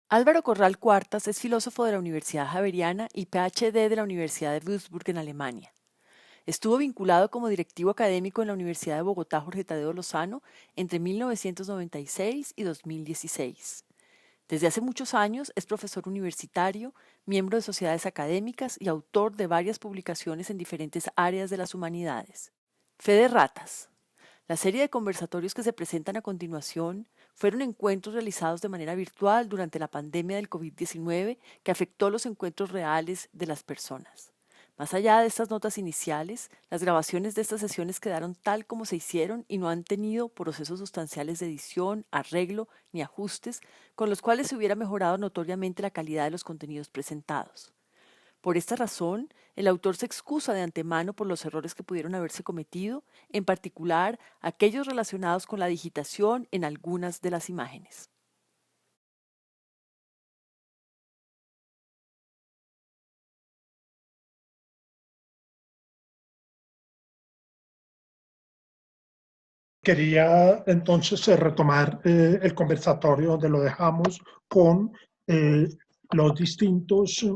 Álvaro Corral Cuartas es filósofo de la Universidad Javeriana y PhD de la Universidad de Würzburg en Alemania. Estuvo vinculado como directivo académico en la Universidad de Bogotá Jorge Tadeo Lozano entre 1996 y 2016. Desde hace muchos años es profesor universitario, miembro de sociedades académicas y autor de varias publicaciones en diferentes áreas de las humanidades. Fe de Ratas. La serie de conversatorios que se presentan a continuación fueron encuentros realizados de manera virtual durante la pandemia del COVID-19 que afectó los encuentros reales de las personas. Más allá de estas notas iniciales, las grabaciones de estas sesiones quedaron tal como se hicieron y no han tenido procesos sustanciales de edición, arreglo ni ajustes con los cuales se hubiera mejorado notoriamente la calidad de los contenidos presentados. Por esta razón, el autor se excusa de antemano por los errores que pudieron haberse cometido, en particular aquellos relacionados con la digitación en algunas de las imágenes. Quería entonces retomar el conversatorio donde lo dejamos con eh, los distintos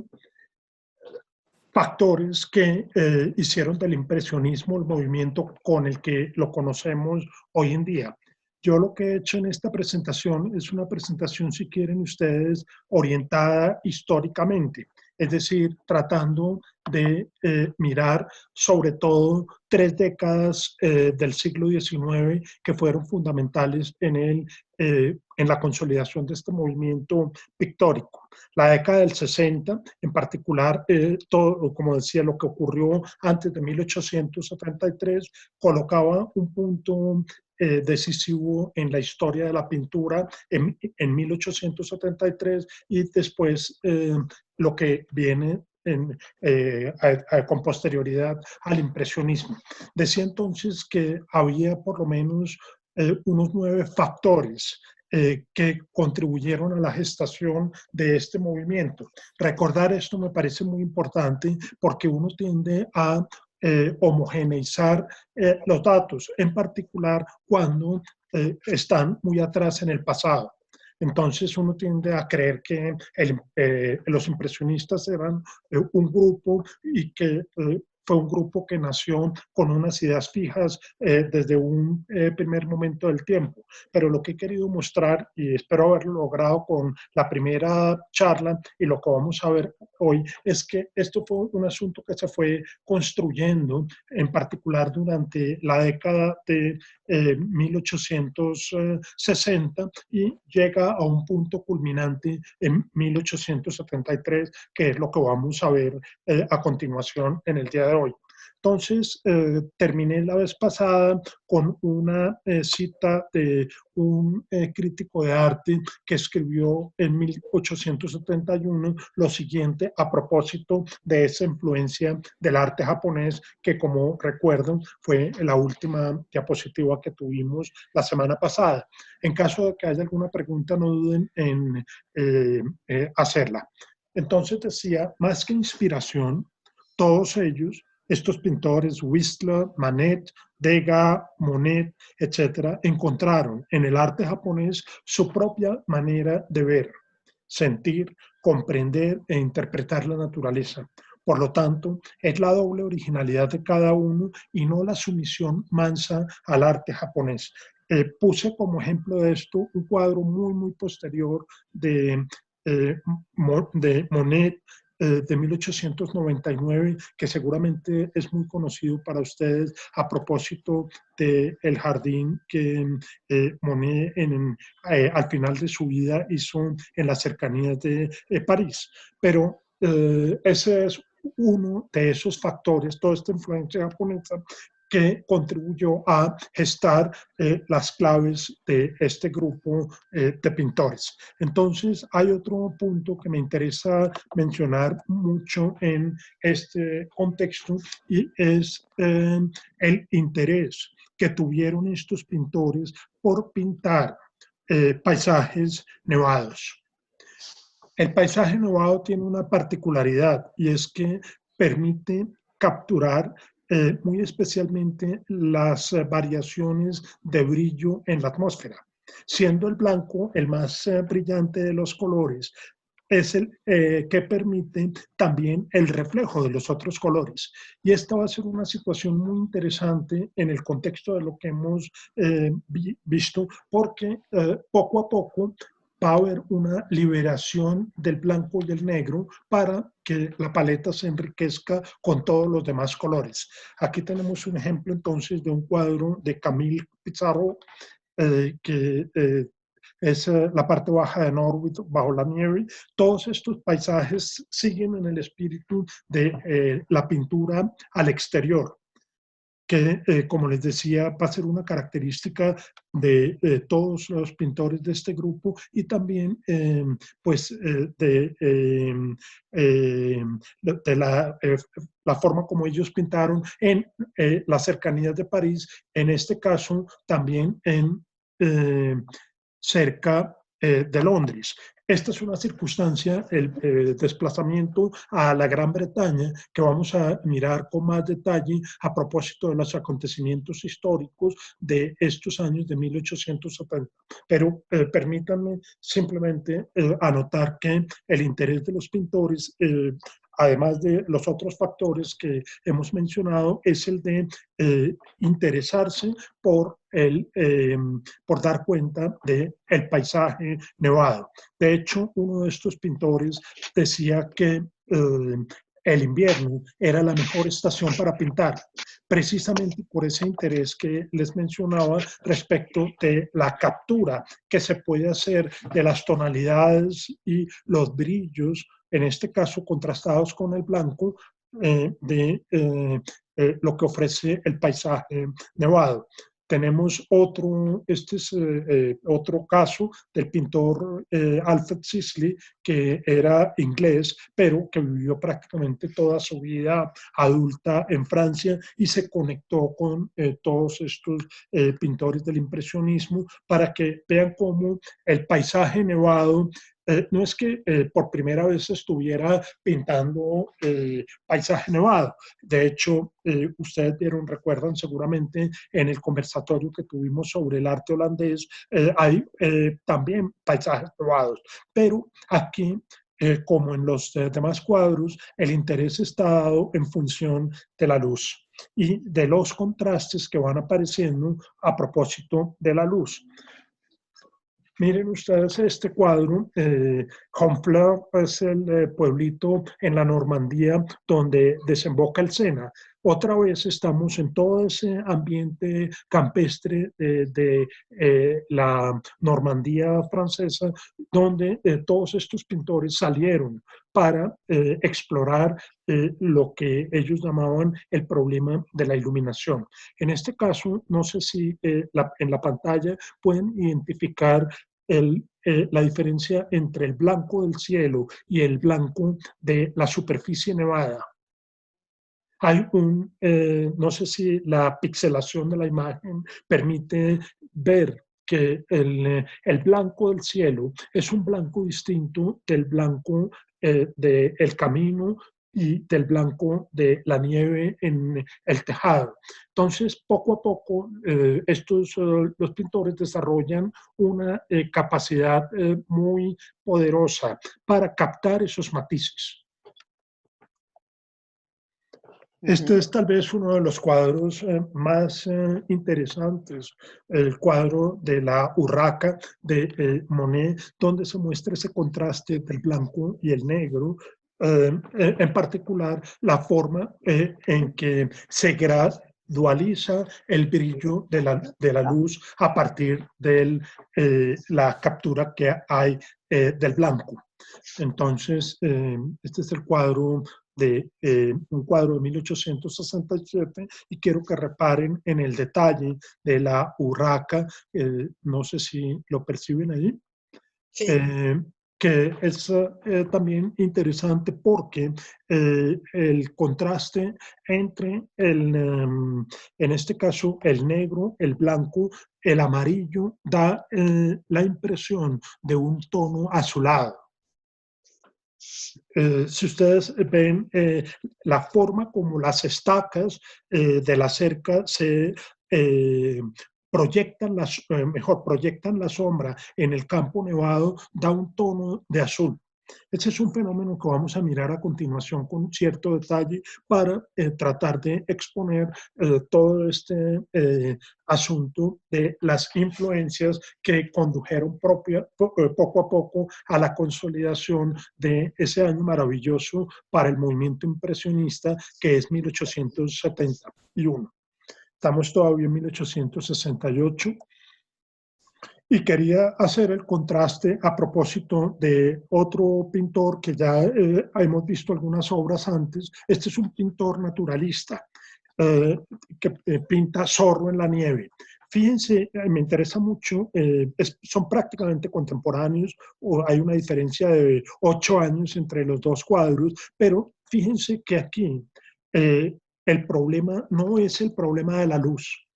factores que hicieron del impresionismo el movimiento con el que lo conocemos hoy en día. Yo lo que he hecho en esta presentación es una presentación, si quieren ustedes, orientada históricamente, es decir, tratando de mirar sobre todo 3 décadas del siglo XIX que fueron fundamentales en la consolidación de este movimiento pictórico. La década del 60, en particular, todo, como decía, lo que ocurrió antes de 1873, colocaba un punto decisivo en la historia de la pintura en 1873 y después lo que viene con posterioridad al impresionismo. Decía entonces que había por lo menos unos 9 factores que contribuyeron a la gestación de este movimiento. Recordar esto me parece muy importante porque uno tiende a homogeneizar los datos, en particular cuando están muy atrás en el pasado. Entonces uno tiende a creer que los impresionistas eran un grupo y que fue un grupo que nació con unas ideas fijas desde un primer momento del tiempo. Pero lo que he querido mostrar, y espero haberlo logrado con la primera charla y lo que vamos a ver hoy, es que esto fue un asunto que se fue construyendo, en particular durante la década de 1860 y llega a un punto culminante en 1873, que es lo que vamos a ver a continuación en el día de hoy. Entonces, terminé la vez pasada con una cita de un crítico de arte que escribió en 1871 lo siguiente a propósito de esa influencia del arte japonés, que como recuerdan fue la última diapositiva que tuvimos la semana pasada. En caso de que haya alguna pregunta, no duden en hacerla. Entonces decía, más que inspiración, todos ellos, estos pintores, Whistler, Manet, Degas, Monet, etcétera, encontraron en el arte japonés su propia manera de ver, sentir, comprender e interpretar la naturaleza. Por lo tanto, es la doble originalidad de cada uno y no la sumisión mansa al arte japonés. Puse como ejemplo de esto un cuadro muy posterior eh, de Monet de 1899, que seguramente es muy conocido para ustedes a propósito del jardín que Monet al final de su vida hizo en las cercanías de París. Pero ese es uno de esos factores, toda esta influencia japonesa que contribuyó a gestar las claves de este grupo de pintores. Entonces, hay otro punto que me interesa mencionar mucho en este contexto y es el interés que tuvieron estos pintores por pintar paisajes nevados. El paisaje nevado tiene una particularidad y es que permite capturar muy especialmente las variaciones de brillo en la atmósfera. siendo el blanco el más brillante de los colores, es el que permite también el reflejo de los otros colores. Y esta va a ser una situación muy interesante en el contexto de lo que hemos visto, porque poco a poco va a haber una liberación del blanco y el negro para que la paleta se enriquezca con todos los demás colores. Aquí tenemos un ejemplo entonces de un cuadro de Camille Pissarro que es la parte baja de Norwich, bajo la nieve. Todos estos paisajes siguen en el espíritu de la pintura al exterior, que, como les decía, va a ser una característica de todos los pintores de este grupo y también, pues, de la forma como ellos pintaron en las cercanías de París, en este caso también en cerca de Londres. Esta es una circunstancia, el desplazamiento a la Gran Bretaña, que vamos a mirar con más detalle a propósito de los acontecimientos históricos de estos años de 1870. Pero permítanme simplemente anotar que el interés de los pintores, además de los otros factores que hemos mencionado, es el de interesarse por dar cuenta del paisaje nevado. De hecho, uno de estos pintores decía que el invierno era la mejor estación para pintar, precisamente por ese interés que les mencionaba respecto de la captura que se puede hacer de las tonalidades y los brillos, en este caso contrastados con el blanco, de lo que ofrece el paisaje nevado. Tenemos otro, este es otro caso del pintor Alfred Sisley, que era inglés, pero que vivió prácticamente toda su vida adulta en Francia y se conectó con todos estos pintores del impresionismo para que vean cómo el paisaje nevado no es que por primera vez estuviera pintando paisaje nevado. De hecho, ustedes vieron, recuerdan seguramente en el conversatorio que tuvimos sobre el arte holandés, hay también paisajes nevados. Pero aquí, como en los demás cuadros, el interés está dado en función de la luz y de los contrastes que van apareciendo a propósito de la luz. Miren ustedes este cuadro, Honfleur es el pueblito en la Normandía donde desemboca el Sena. Otra vez estamos en todo ese ambiente campestre de la Normandía francesa, donde todos estos pintores salieron para explorar lo que ellos llamaban el problema de la iluminación. En este caso, no sé si en la pantalla pueden identificar la diferencia entre el blanco del cielo y el blanco de la superficie nevada. Hay no sé si la pixelación de la imagen permite ver que el blanco del cielo es un blanco distinto del blanco del camino y del blanco de la nieve en el tejado. Entonces, poco a poco, los pintores desarrollan una capacidad muy poderosa para captar esos matices. Este es tal vez uno de los cuadros más interesantes, el cuadro de la Urraca de Monet, donde se muestra ese contraste del blanco y el negro, en particular la forma en que se gradualiza el brillo de la luz a partir de la captura que hay del blanco. Entonces, este es el cuadro un cuadro de 1867 y quiero que reparen en el detalle de la urraca, no sé si lo perciben ahí, Sí. Que es también interesante porque el contraste entre, en este caso, el negro, el blanco, el amarillo, da la impresión de un tono azulado. Si ustedes ven la forma como las estacas de la cerca se proyectan la sombra en el campo nevado, da un tono de azul. Ese es un fenómeno que vamos a mirar a continuación con cierto detalle para tratar de exponer todo este asunto de las influencias que condujeron poco a poco a la consolidación de ese año maravilloso para el movimiento impresionista que es 1871. Estamos todavía en 1868 y quería hacer el contraste a propósito de otro pintor que ya hemos visto algunas obras antes. Este es un pintor naturalista eh, que pinta zorro en la nieve. Fíjense, me interesa mucho, son prácticamente contemporáneos, o hay una diferencia de 8 años entre los dos cuadros, pero fíjense que aquí el problema no es el problema de la luz.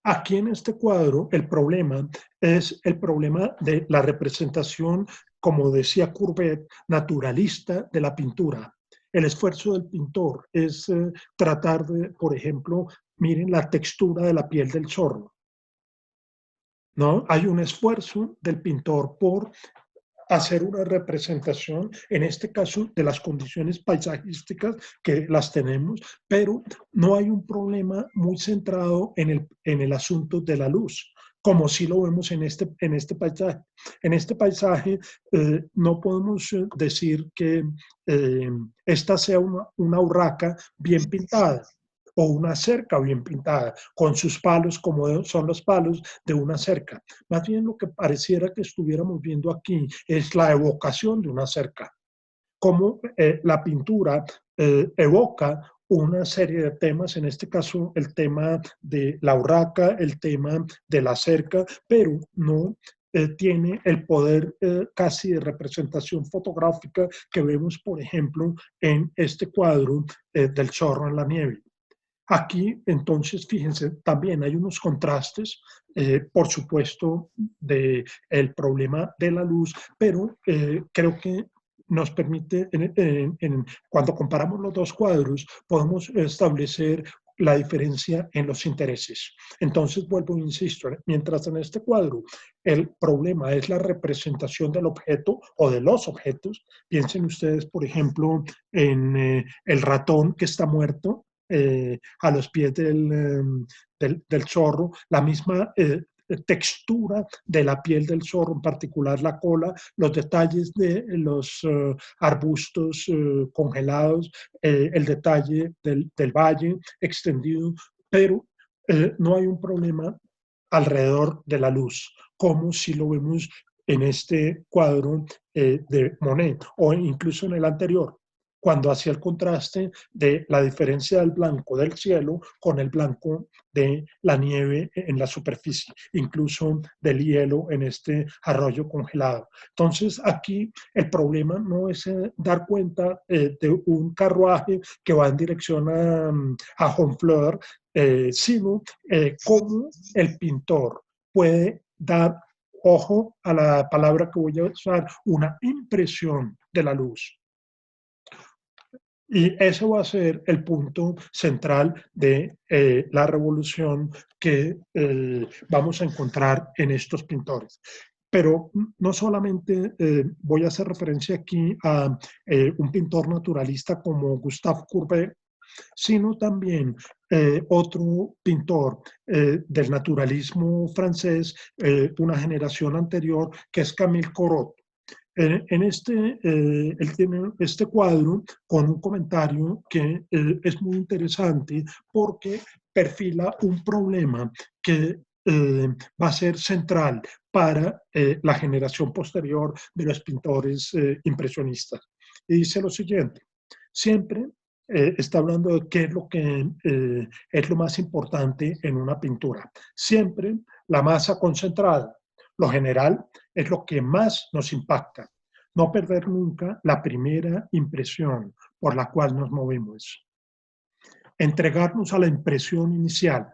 Aquí en este cuadro el problema es el problema de la representación, como decía Courbet, naturalista de la pintura. El esfuerzo del pintor es tratar de, por ejemplo, miren la textura de la piel del zorro, ¿no? Hay un esfuerzo del pintor por hacer una representación, en este caso, de las condiciones paisajísticas que las tenemos, pero no hay un problema muy centrado en el asunto de la luz, como sí lo vemos en este paisaje. En este paisaje no podemos decir que esta sea una urraca bien pintada o una cerca bien pintada, con sus palos como son los palos de una cerca. Más bien lo que pareciera que estuviéramos viendo aquí es la evocación de una cerca, cómo la pintura evoca una serie de temas, en este caso el tema de la urraca, el tema de la cerca, pero no tiene el poder casi de representación fotográfica que vemos, por ejemplo, en este cuadro del zorro en la nieve. Aquí, entonces, fíjense, también hay unos contrastes, por supuesto, del problema de la luz, pero creo que nos permite, cuando comparamos los dos cuadros, podemos establecer la diferencia en los intereses. Entonces, vuelvo e insisto, mientras en este cuadro el problema es la representación del objeto o de los objetos, piensen ustedes, por ejemplo, en el ratón que está muerto, a los pies del zorro, la misma textura de la piel del zorro, en particular la cola, los detalles de los arbustos congelados, el detalle del valle extendido, pero no hay un problema alrededor de la luz, como si lo vemos en este cuadro de Monet o incluso en el anterior, cuando hacía el contraste de la diferencia del blanco del cielo con el blanco de la nieve en la superficie, incluso del hielo en este arroyo congelado. Entonces, aquí el problema no es dar cuenta de un carruaje que va en dirección a Honfleur, sino cómo el pintor puede dar, ojo a la palabra que voy a usar, una impresión de la luz. Y eso va a ser el punto central de la revolución que vamos a encontrar en estos pintores. Pero no solamente voy a hacer referencia aquí a un pintor naturalista como Gustave Courbet, sino también otro pintor del naturalismo francés, una generación anterior, que es Camille Corot. Él tiene este cuadro con un comentario que es muy interesante porque perfila un problema que va a ser central para la generación posterior de los pintores impresionistas. Y dice lo siguiente: siempre está hablando de qué es lo que es lo más importante en una pintura. Siempre la masa concentrada. Lo general es lo que más nos impacta. No perder nunca la primera impresión por la cual nos movemos. Entregarnos a la impresión inicial.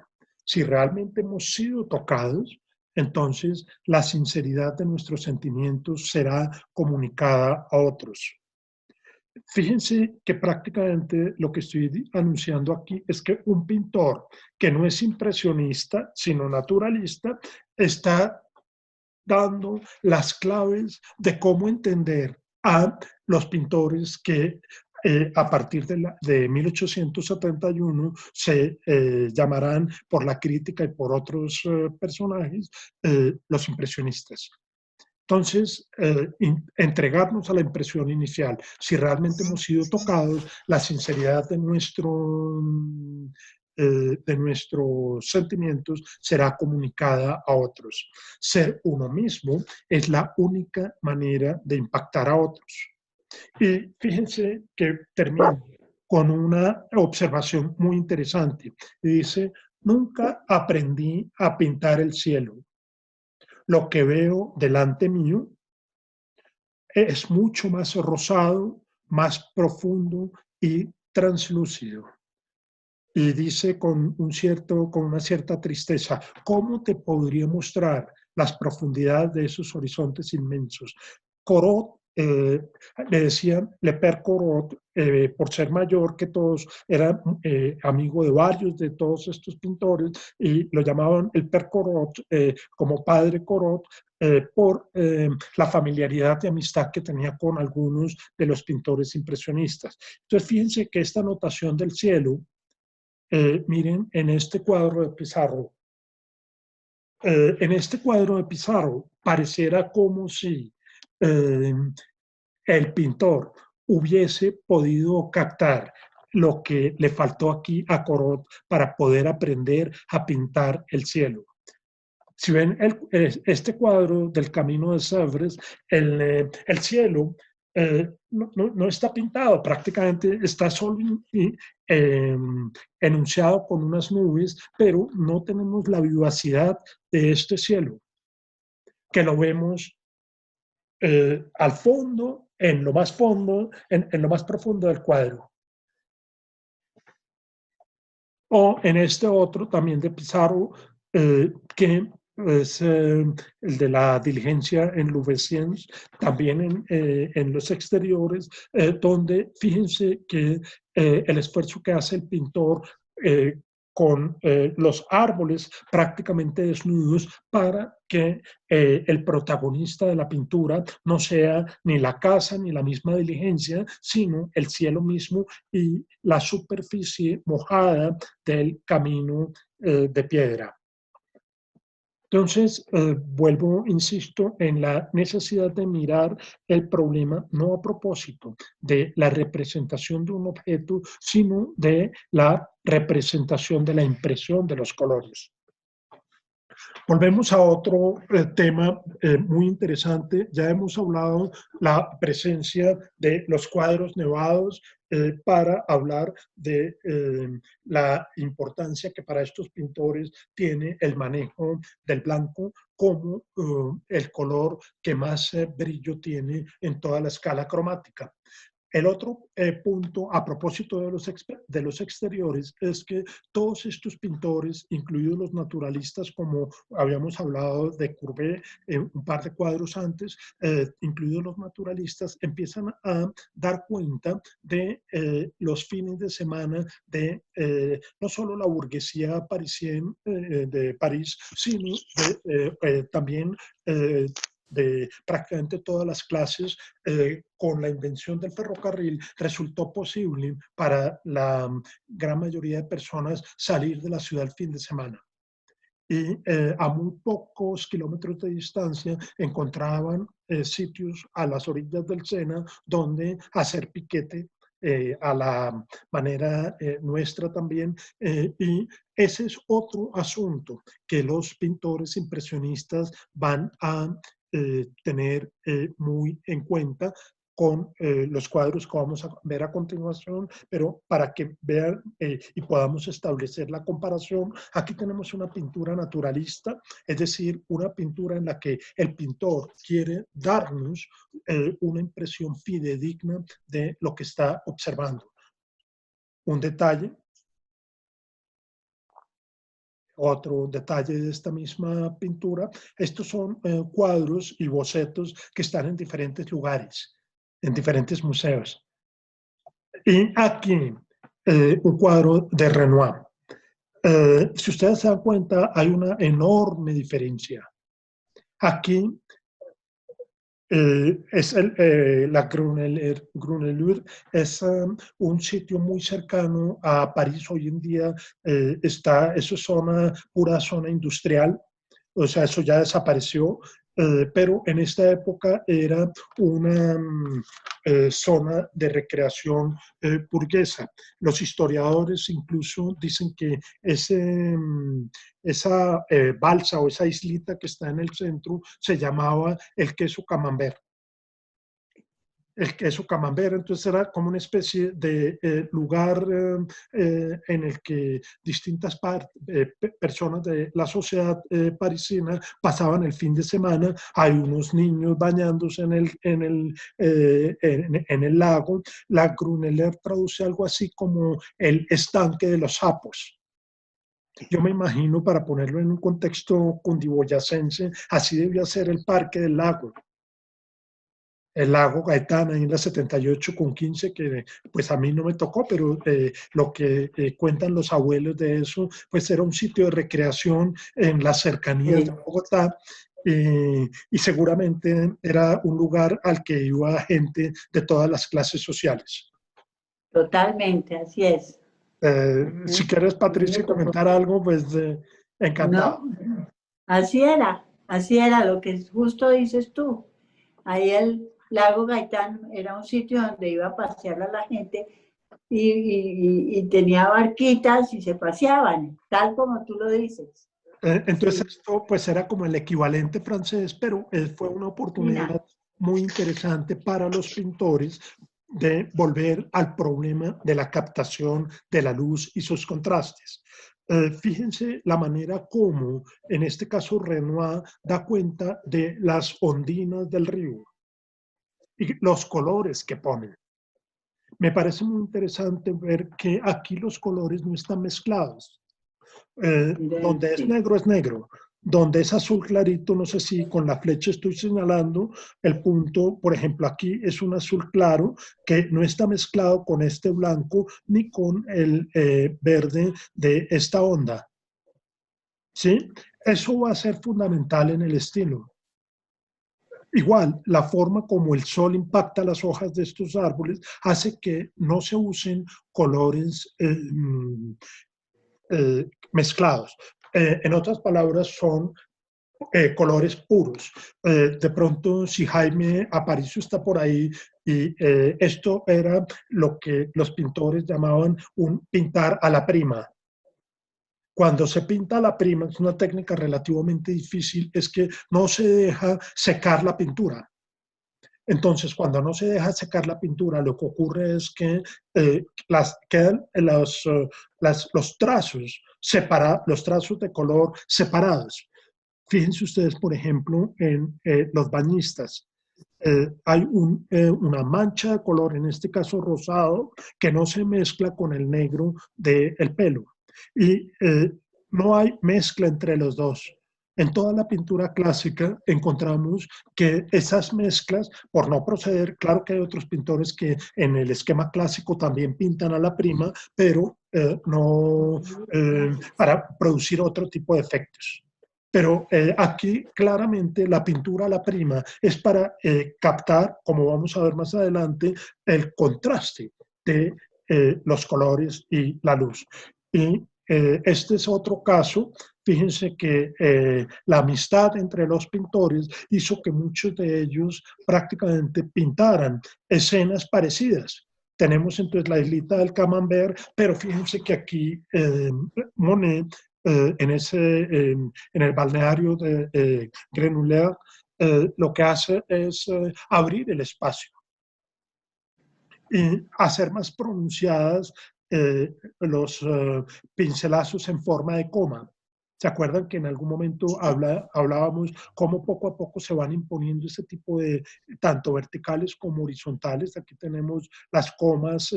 Si realmente hemos sido tocados, entonces la sinceridad de nuestros sentimientos será comunicada a otros. Fíjense que prácticamente lo que estoy anunciando aquí es que un pintor que no es impresionista, sino naturalista, está dando las claves de cómo entender a los pintores que a partir de 1871 se llamarán por la crítica y por otros personajes los impresionistas. Entonces, entregarnos a la impresión inicial, si realmente hemos sido tocados, la sinceridad de nuestros sentimientos será comunicada a otros. Ser uno mismo es la única manera de impactar a otros. Y fíjense que termino con una observación muy interesante. Dice, nunca aprendí a pintar el cielo. Lo que veo delante mío es mucho más rosado, más profundo y translúcido. Y dice con una cierta tristeza, ¿cómo te podría mostrar las profundidades de esos horizontes inmensos? Corot, le decían Le Père Corot, por ser mayor que todos, era amigo de varios de todos estos pintores y lo llamaban el Père Corot, como padre Corot, por la familiaridad y amistad que tenía con algunos de los pintores impresionistas. Entonces, fíjense que esta notación del cielo, miren, en este cuadro de Pizarro pareciera como si eh, el pintor hubiese podido captar lo que le faltó aquí a Corot para poder aprender a pintar el cielo. Si ven este cuadro del Camino de Sèvres, el cielo no está pintado, prácticamente está solo eh, enunciado con unas nubes, pero no tenemos la vivacidad de este cielo, que lo vemos al fondo, en lo más profundo del cuadro. O en este otro también de Pizarro, que es el de la diligencia en Louveciennes, también en los exteriores, donde fíjense que el esfuerzo que hace el pintor con los árboles prácticamente desnudos para que el protagonista de la pintura no sea ni la casa ni la misma diligencia, sino el cielo mismo y la superficie mojada del camino de piedra. Entonces, vuelvo, insisto, en la necesidad de mirar el problema no a propósito de la representación de un objeto, sino de la representación de la impresión de los colores. Volvemos a otro tema muy interesante. Ya hemos hablado la presencia de los cuadros nevados para hablar de la importancia que para estos pintores tiene el manejo del blanco como el color que más brillo tiene en toda la escala cromática. El otro punto a propósito de los exteriores es que todos estos pintores, incluidos los naturalistas, como habíamos hablado de Courbet un par de cuadros antes, incluidos los naturalistas, empiezan a dar cuenta de los fines de semana de no solo la burguesía parisien, de París, sino también de prácticamente todas las clases. Con la invención del ferrocarril resultó posible para la gran mayoría de personas salir de la ciudad el fin de semana. Y a muy pocos kilómetros de distancia encontraban sitios a las orillas del Sena donde hacer piquete a la manera nuestra también. Y ese es otro asunto que los pintores impresionistas van a tener muy en cuenta con los cuadros que vamos a ver a continuación, pero para que vean y podamos establecer la comparación, aquí tenemos una pintura naturalista, es decir, una pintura en la que el pintor quiere darnos una impresión fidedigna de lo que está observando. Un detalle, otro detalle de esta misma pintura, estos son cuadros y bocetos que están en diferentes lugares, en diferentes museos. Y aquí un cuadro de Renoir. Si ustedes se dan cuenta, hay una enorme diferencia. Aquí la Grunelur es un sitio muy cercano a París hoy en día. Eso es pura zona industrial, o sea, eso ya desapareció, pero en esta época era una zona de recreación burguesa. Los historiadores incluso dicen que esa balsa o esa islita que está en el centro se llamaba el queso camembert. El queso camembert, entonces era como una especie de lugar en el que distintas personas de la sociedad parisina pasaban el fin de semana. Hay unos niños bañándose en el lago. La Gruneler traduce algo así como el estanque de los sapos. Yo me imagino, para ponerlo en un contexto cundiboyacense, así debía ser el Parque del Lago, el lago Gaitán, ahí en la 78 con 15, que pues a mí no me tocó, pero lo que cuentan los abuelos de eso, pues era un sitio de recreación en las cercanías de Sí, Bogotá, y seguramente era un lugar al que iba gente de todas las clases sociales. totalmente, así es. Si quieres, A mí me Patricia, tocó. comentar algo, pues encantado. No, así era lo que justo dices tú. Ahí el lago Gaitán era un sitio donde iba a pasear a la gente y tenía barquitas y se paseaban, tal como tú lo dices. Entonces Sí, esto pues era como el equivalente francés, pero fue una China, oportunidad muy interesante para los pintores de volver al problema de la captación de la luz y sus contrastes. Fíjense la manera como, en este caso, Renoir da cuenta de las ondinas del río y los colores que ponen. Me parece muy interesante ver que aquí los colores no están mezclados. Donde sí. es negro. Donde es azul clarito, no sé si con la flecha estoy señalando el punto, por ejemplo, aquí es un azul claro que no está mezclado con este blanco ni con el verde de esta onda. ¿Sí? Eso va a ser fundamental en el estilo. Igual, la forma como el sol impacta las hojas de estos árboles hace que no se usen colores mezclados. En otras palabras, son colores puros. De pronto, si Jaime Aparicio está por ahí, y esto era lo que los pintores llamaban un pintar a la prima. Cuando se pinta a la prima, es una técnica relativamente difícil, es que no se deja secar la pintura. Entonces, cuando no se deja secar la pintura, lo que ocurre es que quedan los trazos los trazos de color separados. Fíjense ustedes, por ejemplo, en los bañistas. Hay una mancha de color, en este caso rosado, que no se mezcla con el negro del pelo. Y no hay mezcla entre los dos. En toda la pintura clásica encontramos que esas mezclas, por no proceder, claro que hay otros pintores que en el esquema clásico también pintan a la prima, pero no para producir otro tipo de efectos. Pero aquí claramente la pintura a la prima es para captar, como vamos a ver más adelante, el contraste de los colores y la luz. Y este es otro caso. Fíjense que la amistad entre los pintores hizo que muchos de ellos prácticamente pintaran escenas parecidas. Tenemos entonces la islita del Camembert, pero fíjense que aquí Monet en el balneario de Grenoble, lo que hace es abrir el espacio y hacer más pronunciadas los pincelazos en forma de coma. ¿Se acuerdan que en algún momento hablábamos cómo poco a poco se van imponiendo ese tipo de, tanto verticales como horizontales? Aquí tenemos las comas,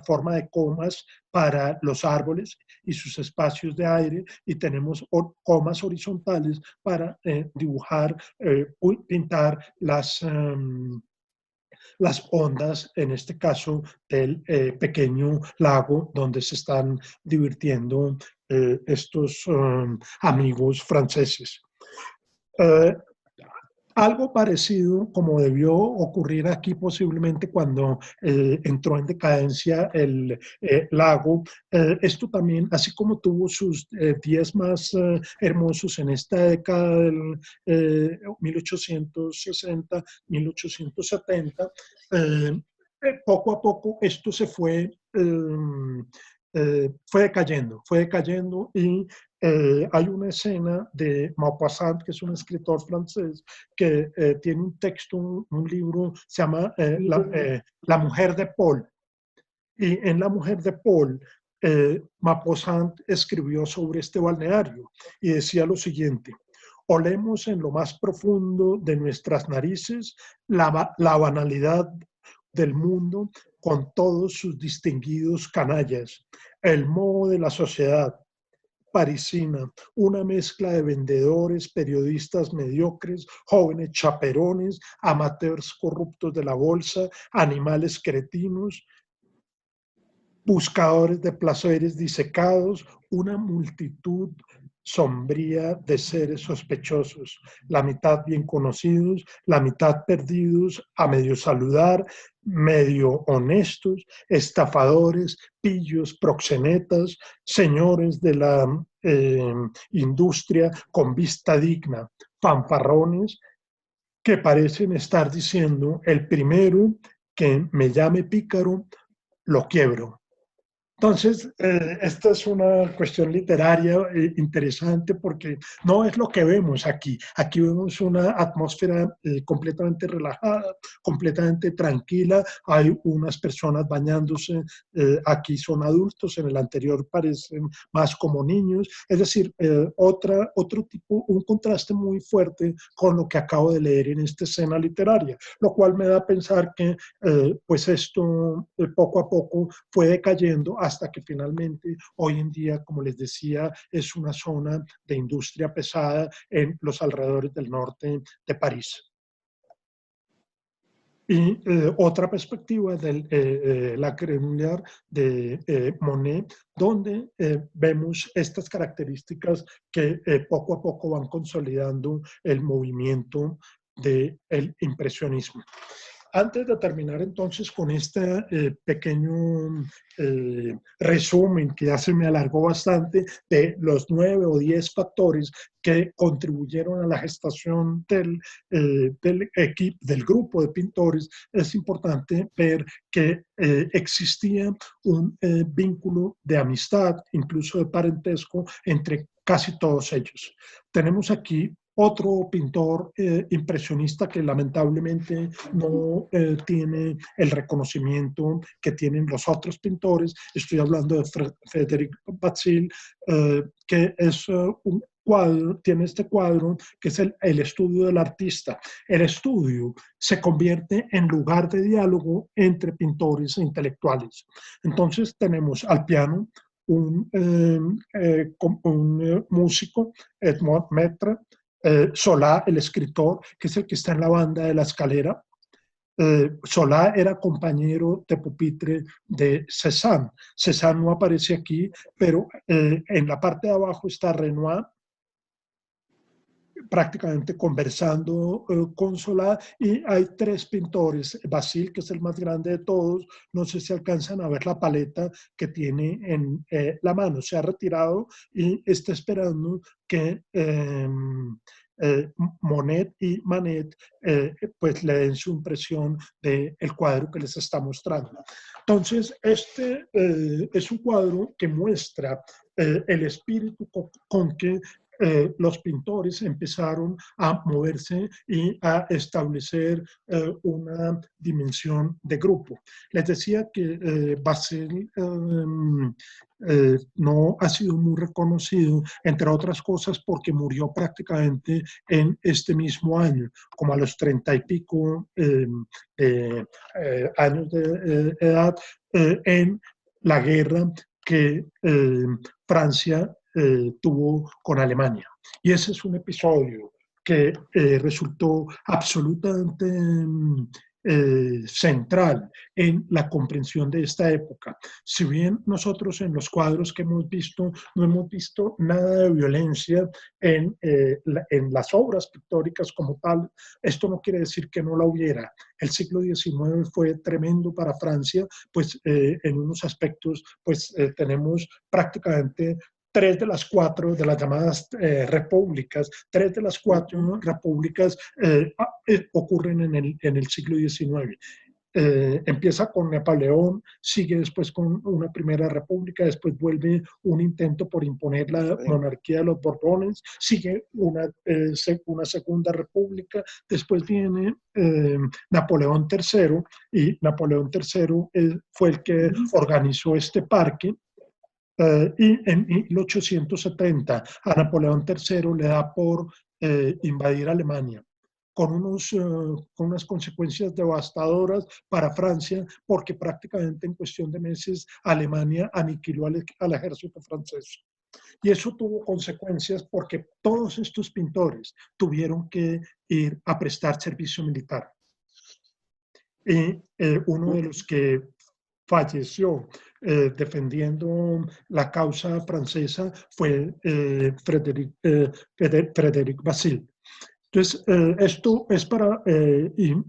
forma de comas para los árboles y sus espacios de aire, y tenemos comas horizontales para dibujar, pintar las ondas, en este caso, del pequeño lago donde se están divirtiendo estos amigos franceses. Algo parecido como debió ocurrir aquí posiblemente cuando entró en decadencia el lago. Esto también, así como tuvo sus días más hermosos en esta década del 1860, 1870, poco a poco esto se fue decayendo y hay una escena de Maupassant, que es un escritor francés, que tiene un texto, un libro, se llama La mujer de Paul. Y en La mujer de Paul, Maupassant escribió sobre este balneario y decía lo siguiente: olemos en lo más profundo de nuestras narices la banalidad del mundo con todos sus distinguidos canallas, el moho de la sociedad parisina, una mezcla de vendedores, periodistas mediocres, jóvenes chaperones, amateurs corruptos de la bolsa, animales cretinos, buscadores de placeres disecados, una multitud sombría de seres sospechosos, la mitad bien conocidos, la mitad perdidos, a medio saludar, medio honestos, estafadores, pillos, proxenetas, señores de la industria con vista digna, fanfarrones que parecen estar diciendo: el primero que me llame pícaro, lo quiebro. Entonces, esta es una cuestión literaria interesante porque no es lo que vemos aquí. Aquí vemos una atmósfera completamente relajada, completamente tranquila. Hay unas personas bañándose, aquí son adultos, en el anterior parecen más como niños. Es decir, otro tipo, un contraste muy fuerte con lo que acabo de leer en esta escena literaria, lo cual me da a pensar que pues esto poco a poco fue decayendo hasta que finalmente hoy en día, como les decía, es una zona de industria pesada en los alrededores del norte de París. Y otra perspectiva de la Grenoble de Monet, donde vemos estas características que poco a poco van consolidando el movimiento del impresionismo. Antes de terminar entonces con este pequeño resumen que ya se me alargó bastante de los 9 o 10 factores que contribuyeron a la gestación del grupo de pintores, es importante ver que existía un vínculo de amistad, incluso de parentesco, entre casi todos ellos. Tenemos aquí otro pintor impresionista que lamentablemente no tiene el reconocimiento que tienen los otros pintores. Estoy hablando de Frédéric Bazille, que es un cuadro, tiene este cuadro que es el estudio del artista. El estudio se convierte en lugar de diálogo entre pintores e intelectuales. Entonces tenemos al piano un músico, Edmond Maître, Solá, el escritor, que es el que está en la banda de La Escalera. Solá era compañero de pupitre de Cézanne. Cézanne no aparece aquí, pero en la parte de abajo está Renoir, prácticamente conversando con Solá, y hay 3 pintores. Bazille, que es el más grande de todos, no sé si alcanzan a ver la paleta que tiene en la mano, se ha retirado y está esperando que Monet y Manet pues le den su impresión del cuadro que les está mostrando. Entonces, este es un cuadro que muestra el espíritu con que los pintores empezaron a moverse y a establecer una dimensión de grupo. Les decía que Bazille no ha sido muy reconocido, entre otras cosas porque murió prácticamente en este mismo año, como a los 30 y pico años de edad, en la guerra que Francia tuvo con Alemania. Y ese es un episodio que resultó absolutamente central en la comprensión de esta época. Si bien nosotros en los cuadros que hemos visto no hemos visto nada de violencia en las obras pictóricas como tal, esto no quiere decir que no la hubiera. El siglo XIX fue tremendo para Francia, pues en unos aspectos pues tenemos prácticamente 3 de las 4 de las llamadas repúblicas, 3 de las 4 repúblicas ocurren en el siglo XIX. Empieza con Napoleón, sigue después con una primera república, después vuelve un intento por imponer la monarquía de los Borbones, sigue una segunda república, después viene Napoleón III, y Napoleón III fue el que organizó este parque. Y en 1870 a Napoleón III le da por invadir Alemania, con unas consecuencias devastadoras para Francia, porque prácticamente en cuestión de meses Alemania aniquiló al ejército francés. Y eso tuvo consecuencias porque todos estos pintores tuvieron que ir a prestar servicio militar. Y uno de los que falleció defendiendo la causa francesa fue Frédéric Basil. Entonces, esto es para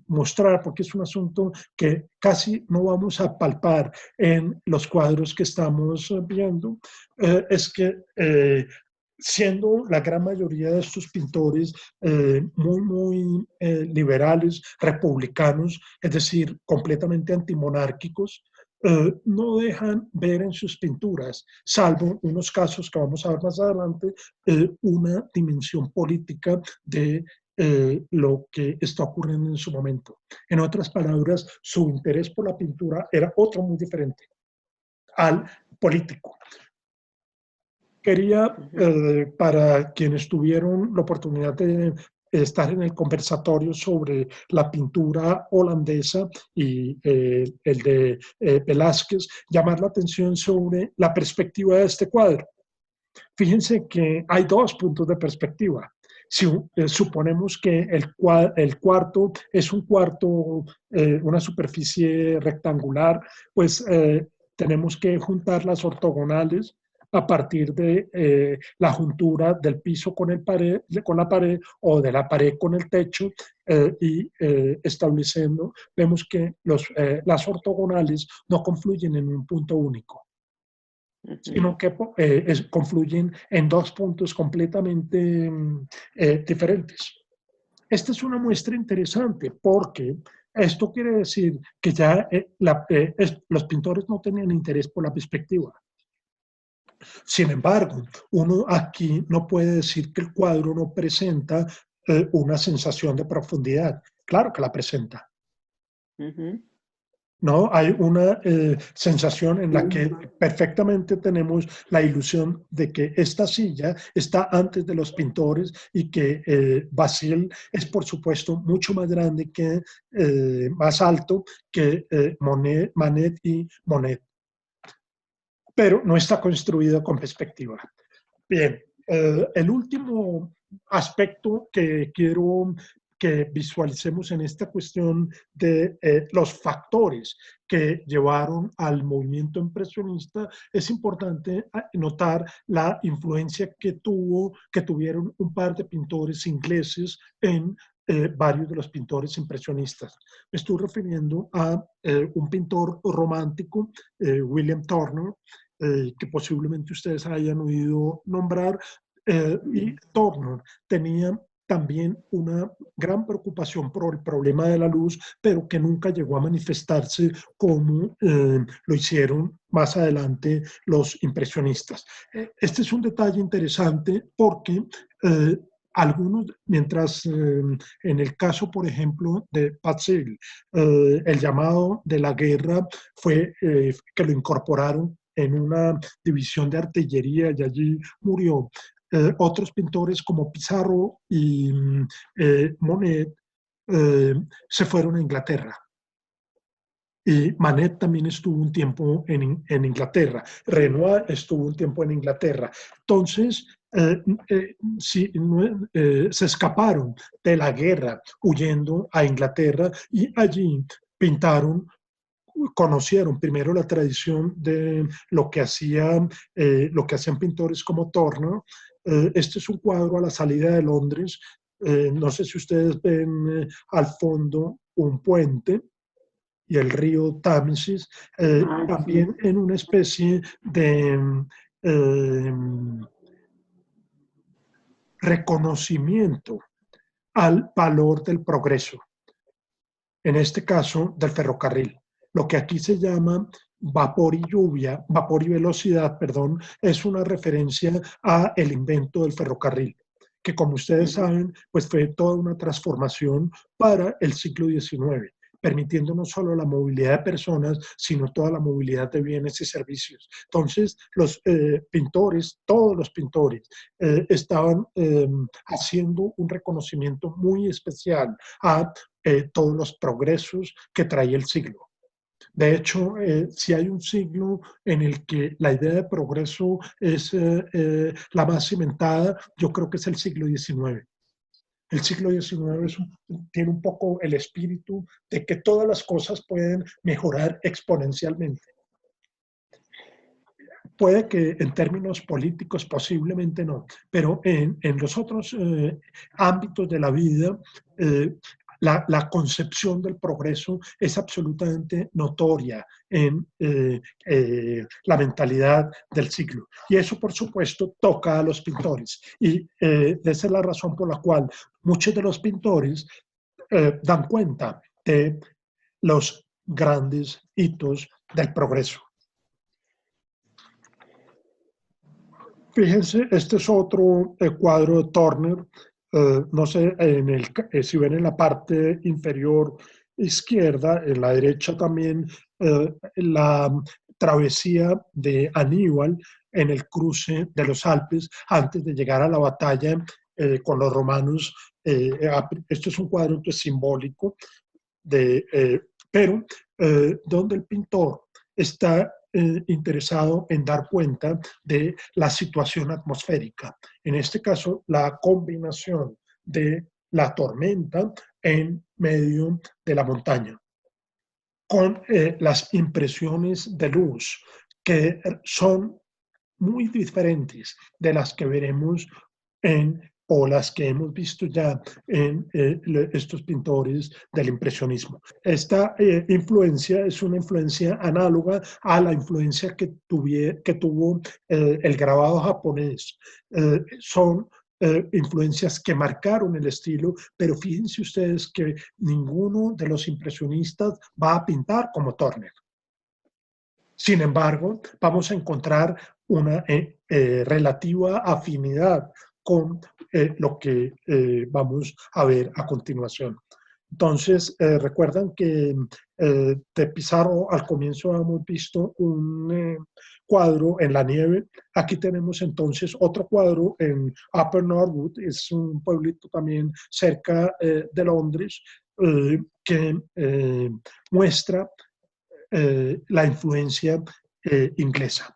mostrar, porque es un asunto que casi no vamos a palpar en los cuadros que estamos viendo, es que siendo la gran mayoría de estos pintores muy liberales, republicanos, es decir, completamente antimonárquicos, no dejan ver en sus pinturas, salvo unos casos que vamos a ver más adelante, una dimensión política de lo que está ocurriendo en su momento. En otras palabras, su interés por la pintura era otro muy diferente al político. Quería, para quienes tuvieron la oportunidad de estar en el conversatorio sobre la pintura holandesa y el de Velázquez, llamar la atención sobre la perspectiva de este cuadro. Fíjense que hay 2 puntos de perspectiva. Si suponemos que el cuarto es un cuarto, una superficie rectangular, pues tenemos que juntar las ortogonales a partir de la juntura del piso con la pared o de la pared con el techo y estableciendo, vemos que las ortogonales no confluyen en un punto único, sino que confluyen en 2 puntos completamente diferentes. Esta es una muestra interesante porque esto quiere decir que ya los pintores no tenían interés por la perspectiva. Sin embargo, uno aquí no puede decir que el cuadro no presenta una sensación de profundidad. Claro que la presenta. ¿No? Hay una sensación en la que perfectamente tenemos la ilusión de que esta silla está antes de los pintores y que Basil es, por supuesto, mucho más grande más alto que Manet y Monet. Pero no está construido con perspectiva. Bien, el último aspecto que quiero que visualicemos en esta cuestión de los factores que llevaron al movimiento impresionista, es importante notar la influencia que tuvieron un par de pintores ingleses en varios de los pintores impresionistas. Me estoy refiriendo a un pintor romántico, William Turner, que posiblemente ustedes hayan oído nombrar, y Turner tenía también una gran preocupación por el problema de la luz, pero que nunca llegó a manifestarse como lo hicieron más adelante los impresionistas. Este es un detalle interesante porque algunos, mientras en el caso, por ejemplo, de Basil, el llamado de la guerra fue que lo incorporaron en una división de artillería y allí murió. Otros pintores como Pizarro y Monet se fueron a Inglaterra. Y Manet también estuvo un tiempo en Inglaterra. Renoir estuvo un tiempo en Inglaterra. Entonces, se escaparon de la guerra huyendo a Inglaterra y allí pintaron, conocieron primero la tradición de lo que hacían pintores como Turner. Este es un cuadro a la salida de Londres. No sé si ustedes ven al fondo un puente y el río Támesis, también sí. en una especie de reconocimiento al valor del progreso, en este caso del ferrocarril. Lo que aquí se llama vapor y lluvia, vapor y velocidad, perdón, es una referencia a el invento del ferrocarril, que como ustedes saben, pues fue toda una transformación para el siglo XIX, permitiendo no solo la movilidad de personas, sino toda la movilidad de bienes y servicios. Entonces, los pintores, todos los pintores, estaban haciendo un reconocimiento muy especial a todos los progresos que traía el siglo. De hecho, si hay un siglo en el que la idea de progreso es la más cimentada, yo creo que es el siglo XIX. El siglo XIX tiene un poco el espíritu de que todas las cosas pueden mejorar exponencialmente. Puede que en términos políticos posiblemente no, pero en los otros ámbitos de la vida, la concepción del progreso es absolutamente notoria en la mentalidad del siglo. Y eso, por supuesto, toca a los pintores. Y esa es la razón por la cual muchos de los pintores dan cuenta de los grandes hitos del progreso. Fíjense, este es otro cuadro de Turner. No sé, si ven en la parte inferior izquierda, en la derecha también, la travesía de Aníbal en el cruce de los Alpes antes de llegar a la batalla con los romanos. Esto es un cuadro entonces, simbólico, pero donde el pintor está interesado en dar cuenta de la situación atmosférica. En este caso, la combinación de la tormenta en medio de la montaña, con las impresiones de luz que son muy diferentes de las que veremos o las que hemos visto ya en estos pintores del impresionismo. Esta influencia es una influencia análoga a la influencia que tuvo el grabado japonés. Son influencias que marcaron el estilo, pero fíjense ustedes que ninguno de los impresionistas va a pintar como Turner. Sin embargo, vamos a encontrar una relativa afinidad con lo que vamos a ver a continuación. Entonces, recuerdan que de Pizarro al comienzo hemos visto un cuadro en la nieve. Aquí tenemos entonces otro cuadro en Upper Norwood, es un pueblito también cerca de Londres, que muestra la influencia inglesa.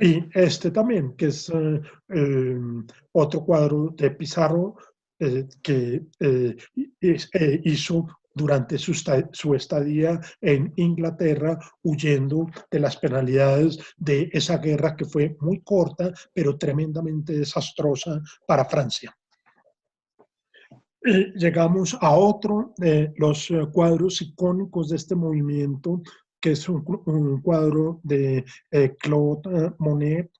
Y este también, que es otro cuadro de Pizarro que hizo durante su estadía en Inglaterra, huyendo de las penalidades de esa guerra que fue muy corta, pero tremendamente desastrosa para Francia. Llegamos a otro de los cuadros icónicos de este movimiento, que es un cuadro de Claude Monet.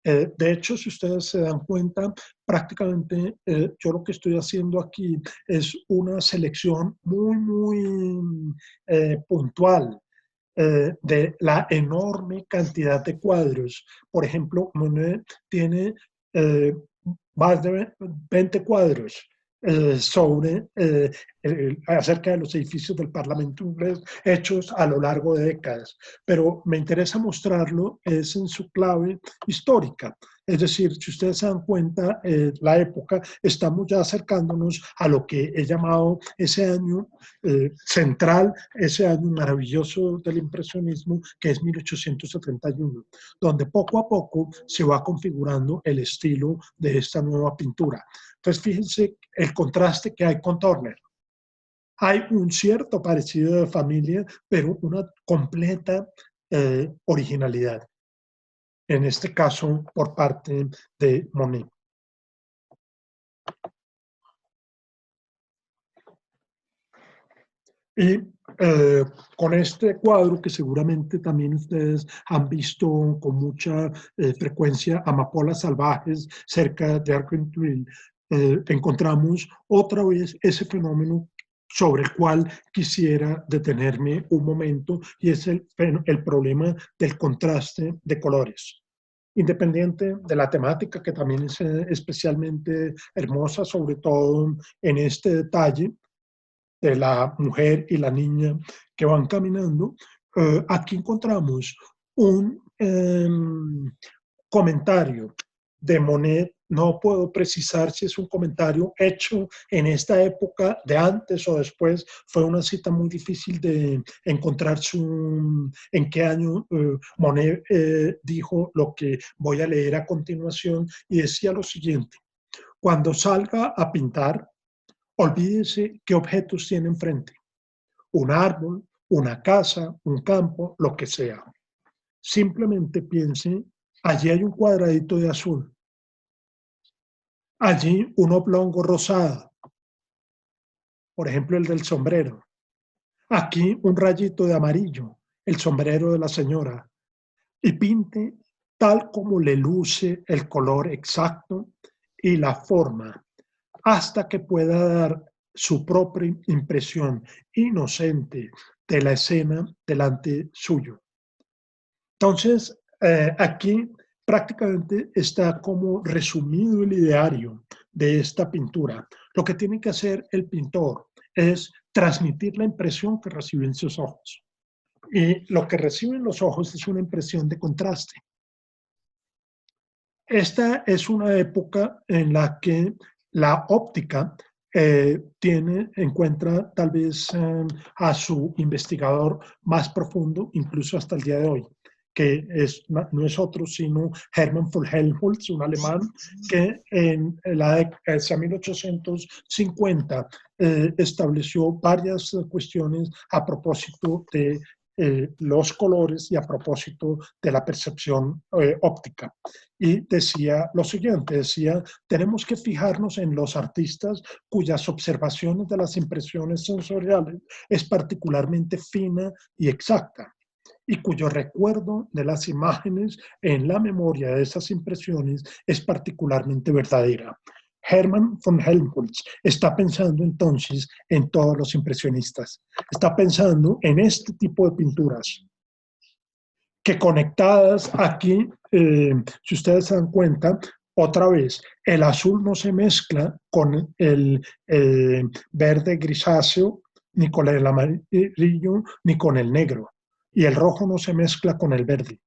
De hecho, si ustedes se dan cuenta, prácticamente yo lo que estoy haciendo aquí es una selección muy puntual de la enorme cantidad de cuadros. Por ejemplo, Monet tiene más de 20 cuadros sobre acerca de los edificios del Parlamento inglés hechos a lo largo de décadas, pero me interesa mostrarlo es en su clave histórica. Es decir, si ustedes se dan cuenta, la época, estamos ya acercándonos a lo que he llamado ese año central, ese año maravilloso del impresionismo, que es 1871, donde poco a poco se va configurando el estilo de esta nueva pintura. Entonces, fíjense el contraste que hay con Turner. Hay un cierto parecido de familia, pero una completa originalidad. En este caso, por parte de Monet. Y con este cuadro, que seguramente también ustedes han visto con mucha frecuencia, Amapolas salvajes cerca de Argenteuil, encontramos otra vez ese fenómeno sobre el cual quisiera detenerme un momento, y es el problema del contraste de colores. Independiente de la temática, que también es especialmente hermosa, sobre todo en este detalle de la mujer y la niña que van caminando, aquí encontramos un comentario de Monet. No puedo precisar si es un comentario hecho en esta época de antes o después. Fue una cita muy difícil de encontrar en qué año Monet dijo lo que voy a leer a continuación, y decía lo siguiente: cuando salga a pintar, olvídese qué objetos tiene enfrente. Un árbol, una casa, un campo, lo que sea. Simplemente piense, allí hay un cuadradito de azul. Allí un oblongo rosado. Por ejemplo, el del sombrero. Aquí un rayito de amarillo, el sombrero de la señora. Y pinte tal como le luce el color exacto y la forma, hasta que pueda dar su propia impresión inocente de la escena delante suyo. Entonces, aquí prácticamente está como resumido el ideario de esta pintura. Lo que tiene que hacer el pintor es transmitir la impresión que reciben sus ojos. Y lo que reciben los ojos es una impresión de contraste. Esta es una época en la que la óptica encuentra tal vez a su investigador más profundo, incluso hasta el día de hoy, que no es otro sino Hermann von Helmholtz, un alemán que en la década de 1850 estableció varias cuestiones a propósito de los colores y a propósito de la percepción óptica. Y decía lo siguiente, decía: tenemos que fijarnos en los artistas cuyas observaciones de las impresiones sensoriales es particularmente fina y exacta, y cuyo recuerdo de las imágenes en la memoria de esas impresiones es particularmente verdadera. Hermann von Helmholtz está pensando entonces en todos los impresionistas. Está pensando en este tipo de pinturas que, conectadas aquí, si ustedes se dan cuenta, otra vez, el azul no se mezcla con el verde grisáceo, ni con el amarillo, ni con el negro. Y el rojo no se mezcla con el verde.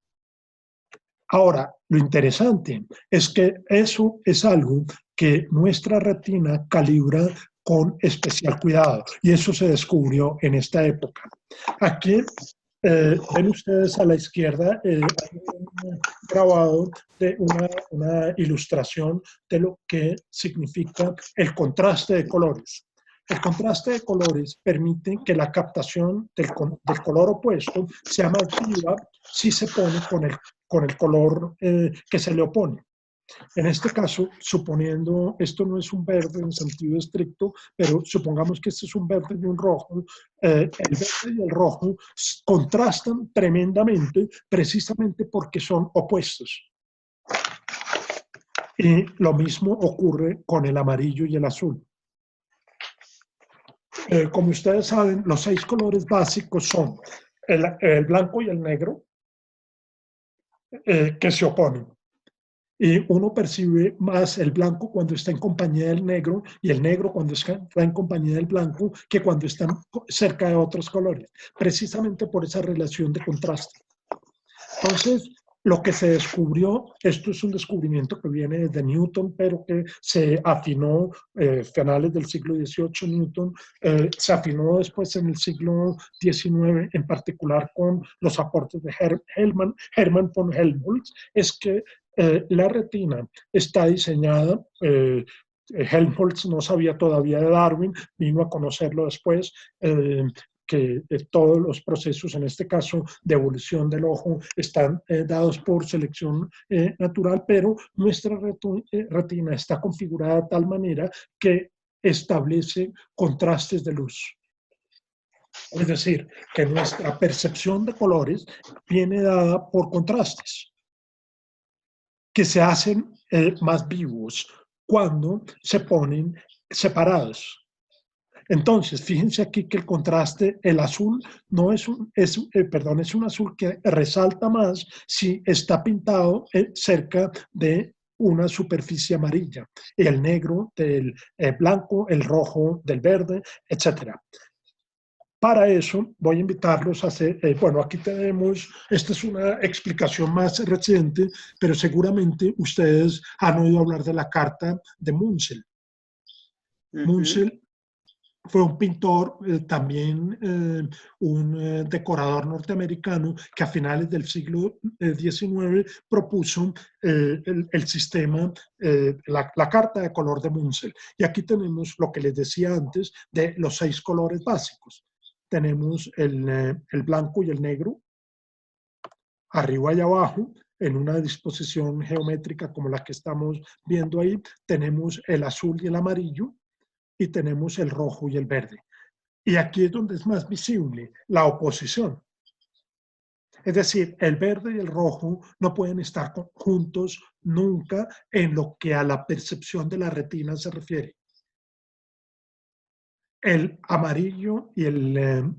Ahora, lo interesante es que eso es algo que nuestra retina calibra con especial cuidado, y eso se descubrió en esta época. Aquí ven ustedes a la izquierda hay un grabado de una ilustración de lo que significa el contraste de colores. El contraste de colores permite que la captación del color opuesto sea más viva si se pone con el color que se le opone. En este caso, suponiendo, esto no es un verde en sentido estricto, pero supongamos que este es un verde y un rojo, el verde y el rojo contrastan tremendamente precisamente porque son opuestos. Y lo mismo ocurre con el amarillo y el azul. Como ustedes saben, los 6 colores básicos son el blanco y el negro, que se oponen. Y uno percibe más el blanco cuando está en compañía del negro, y el negro cuando está en compañía del blanco, que cuando están cerca de otros colores, precisamente por esa relación de contraste. Entonces, Lo que se descubrió, esto es un descubrimiento que viene desde Newton, pero que se afinó finales del siglo XVIII, Newton, se afinó después en el siglo XIX, en particular con los aportes de Hermann von Helmholtz, es que la retina está diseñada, Helmholtz no sabía todavía de Darwin, vino a conocerlo después, que todos los procesos, en este caso de evolución del ojo, están dados por selección natural, pero nuestra retina está configurada de tal manera que establece contrastes de luz. Es decir, que nuestra percepción de colores viene dada por contrastes que se hacen más vivos cuando se ponen separados. Entonces, fíjense aquí que el contraste, el azul no es es un azul que resalta más si está pintado cerca de una superficie amarilla, el negro del blanco, el rojo del verde, etc. Para eso voy a invitarlos a hacer, bueno, aquí tenemos, esta es una explicación más reciente, pero seguramente ustedes han oído hablar de la carta de Munsell. Munsell fue un pintor, también un decorador norteamericano que a finales del siglo XIX propuso el sistema, la carta de color de Munsell. Y aquí tenemos lo que les decía antes de los 6 colores básicos. Tenemos el blanco y el negro, arriba y abajo, en una disposición geométrica como la que estamos viendo ahí. Tenemos el azul y el amarillo, y tenemos el rojo y el verde. Y aquí es donde es más visible la oposición. Es decir, el verde y el rojo no pueden estar juntos nunca en lo que a la percepción de la retina se refiere. El amarillo y el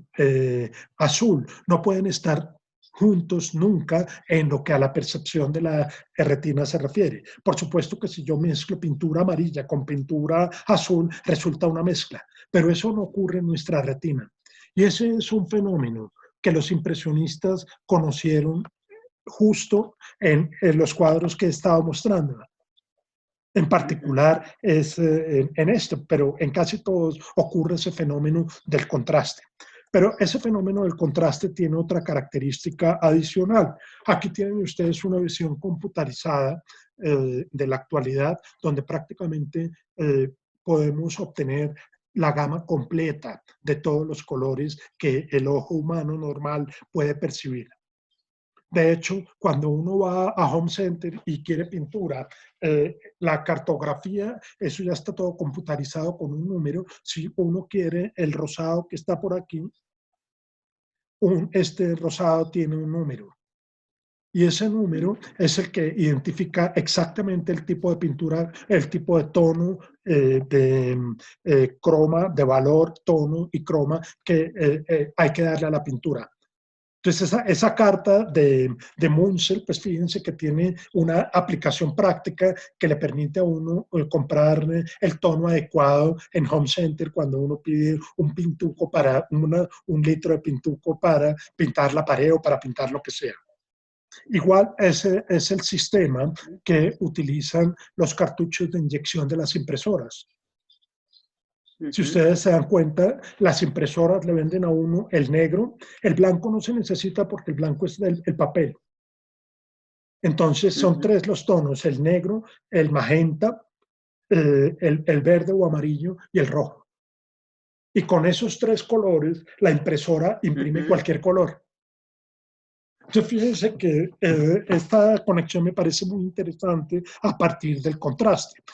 azul no pueden estar juntos nunca en lo que a la percepción de la retina se refiere. Por supuesto que si yo mezclo pintura amarilla con pintura azul, resulta una mezcla, pero eso no ocurre en nuestra retina. Y ese es un fenómeno que los impresionistas conocieron justo en los cuadros que he estado mostrando. En particular es en esto, pero en casi todos ocurre ese fenómeno del contraste. Pero ese fenómeno del contraste tiene otra característica adicional. Aquí tienen ustedes una visión computarizada de la actualidad, donde prácticamente podemos obtener la gama completa de todos los colores que el ojo humano normal puede percibir. De hecho, cuando uno va a Home Center y quiere pintura, la cartografía, eso ya está todo computarizado con un número. Si uno quiere el rosado que está por aquí, este rosado tiene un número. Y ese número es el que identifica exactamente el tipo de pintura, el tipo de tono, de croma, de valor, tono y croma que hay que darle a la pintura. Entonces, esa carta de Munsell, pues fíjense que tiene una aplicación práctica que le permite a uno comprar el tono adecuado en Home Center cuando uno pide un pintuco para un litro de pintuco para pintar la pared o para pintar lo que sea. Igual ese es el sistema que utilizan los cartuchos de inyección de las impresoras. Si ustedes se dan cuenta, las impresoras le venden a uno el negro, el blanco no se necesita porque el blanco es el papel. Entonces son 3 los tonos, el negro, el magenta, el verde o amarillo y el rojo. Y con esos 3 colores, la impresora imprime cualquier color. Entonces fíjense que esta conexión me parece muy interesante a partir del contraste.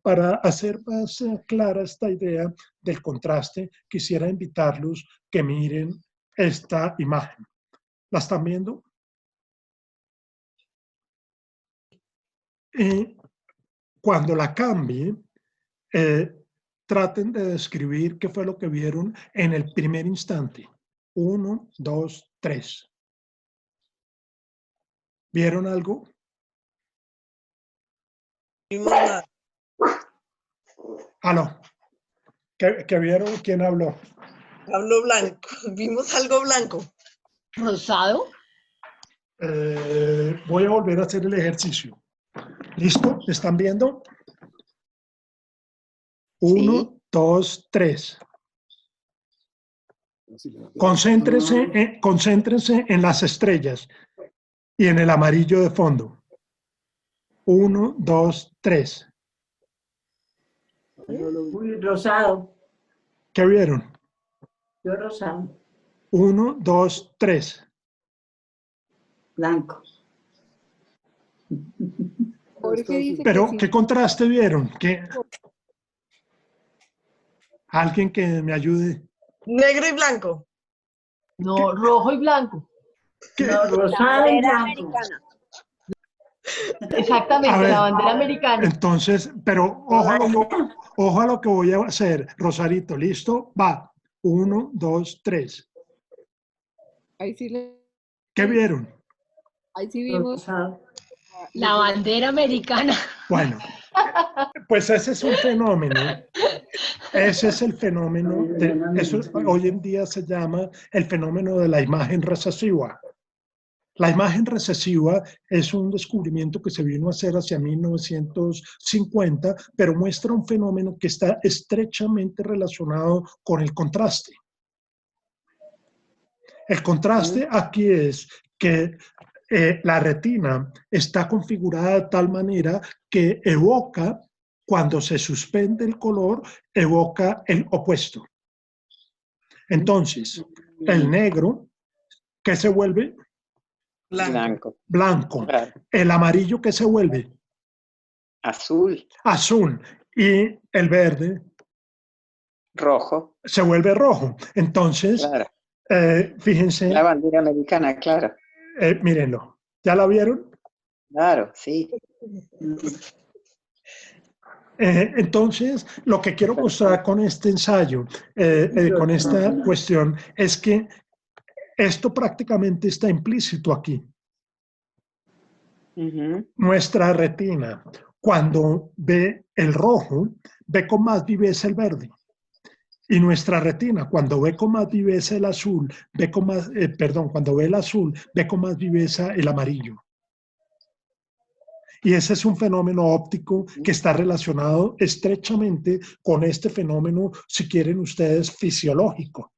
Para hacer más clara esta idea del contraste, quisiera invitarlos que miren esta imagen. ¿La están viendo? Cuando la cambie, traten de describir qué fue lo que vieron en el primer instante. 1, 2, 3. ¿Vieron algo? ¿Aló? ¿Qué vieron? ¿Quién habló? Habló blanco. Vimos algo blanco. ¿Rosado? Voy a volver a hacer el ejercicio. ¿Listo? ¿Me están viendo? 1, Sí. 2, 3. Concéntrense en las estrellas y en el amarillo de fondo. 1, 2, 3. Uy, rosado. ¿Qué vieron? Yo rosado. 1, 2, 3. Blanco. Jorge dice que Pero, sí. ¿qué contraste vieron? Alguien que me ayude. Negro y blanco. No, rojo y blanco. No, rosado y Bandera blanco. americana. A Exactamente, ver, la bandera americana. entonces, pero ojo a lo que voy a hacer, Rosarito, ¿listo? Va. 1, 2, 3. Ahí sí, ¿Qué vieron? ahí sí vimos Rosado. la bandera americana. Bueno, pues ese es un fenómeno. Ese es el fenómeno eso hoy en día se llama el fenómeno de la imagen recesiva. La imagen recesiva es un descubrimiento que se vino a hacer hacia 1950, pero muestra un fenómeno que está estrechamente relacionado con el contraste. El contraste aquí es que la retina está configurada de tal manera que evoca, cuando se suspende el color, evoca el opuesto. Entonces, el negro, ¿qué se vuelve? Blanco. Blanco. Claro. El amarillo, ¿qué se vuelve? Azul. Azul. Y el verde Rojo. se vuelve rojo. Entonces, Claro. fíjense, La bandera americana, claro. mírenlo. ¿Ya la vieron? Claro, sí. Entonces, lo que quiero mostrar con este ensayo, con esta cuestión, es que esto prácticamente está implícito aquí. Nuestra retina, cuando ve el rojo, ve con más viveza el verde. Y nuestra retina, cuando ve con más viveza el azul, ve con más, cuando ve el azul, ve con más viveza el amarillo. Y ese es un fenómeno óptico que está relacionado estrechamente con este fenómeno, si quieren ustedes, fisiológico.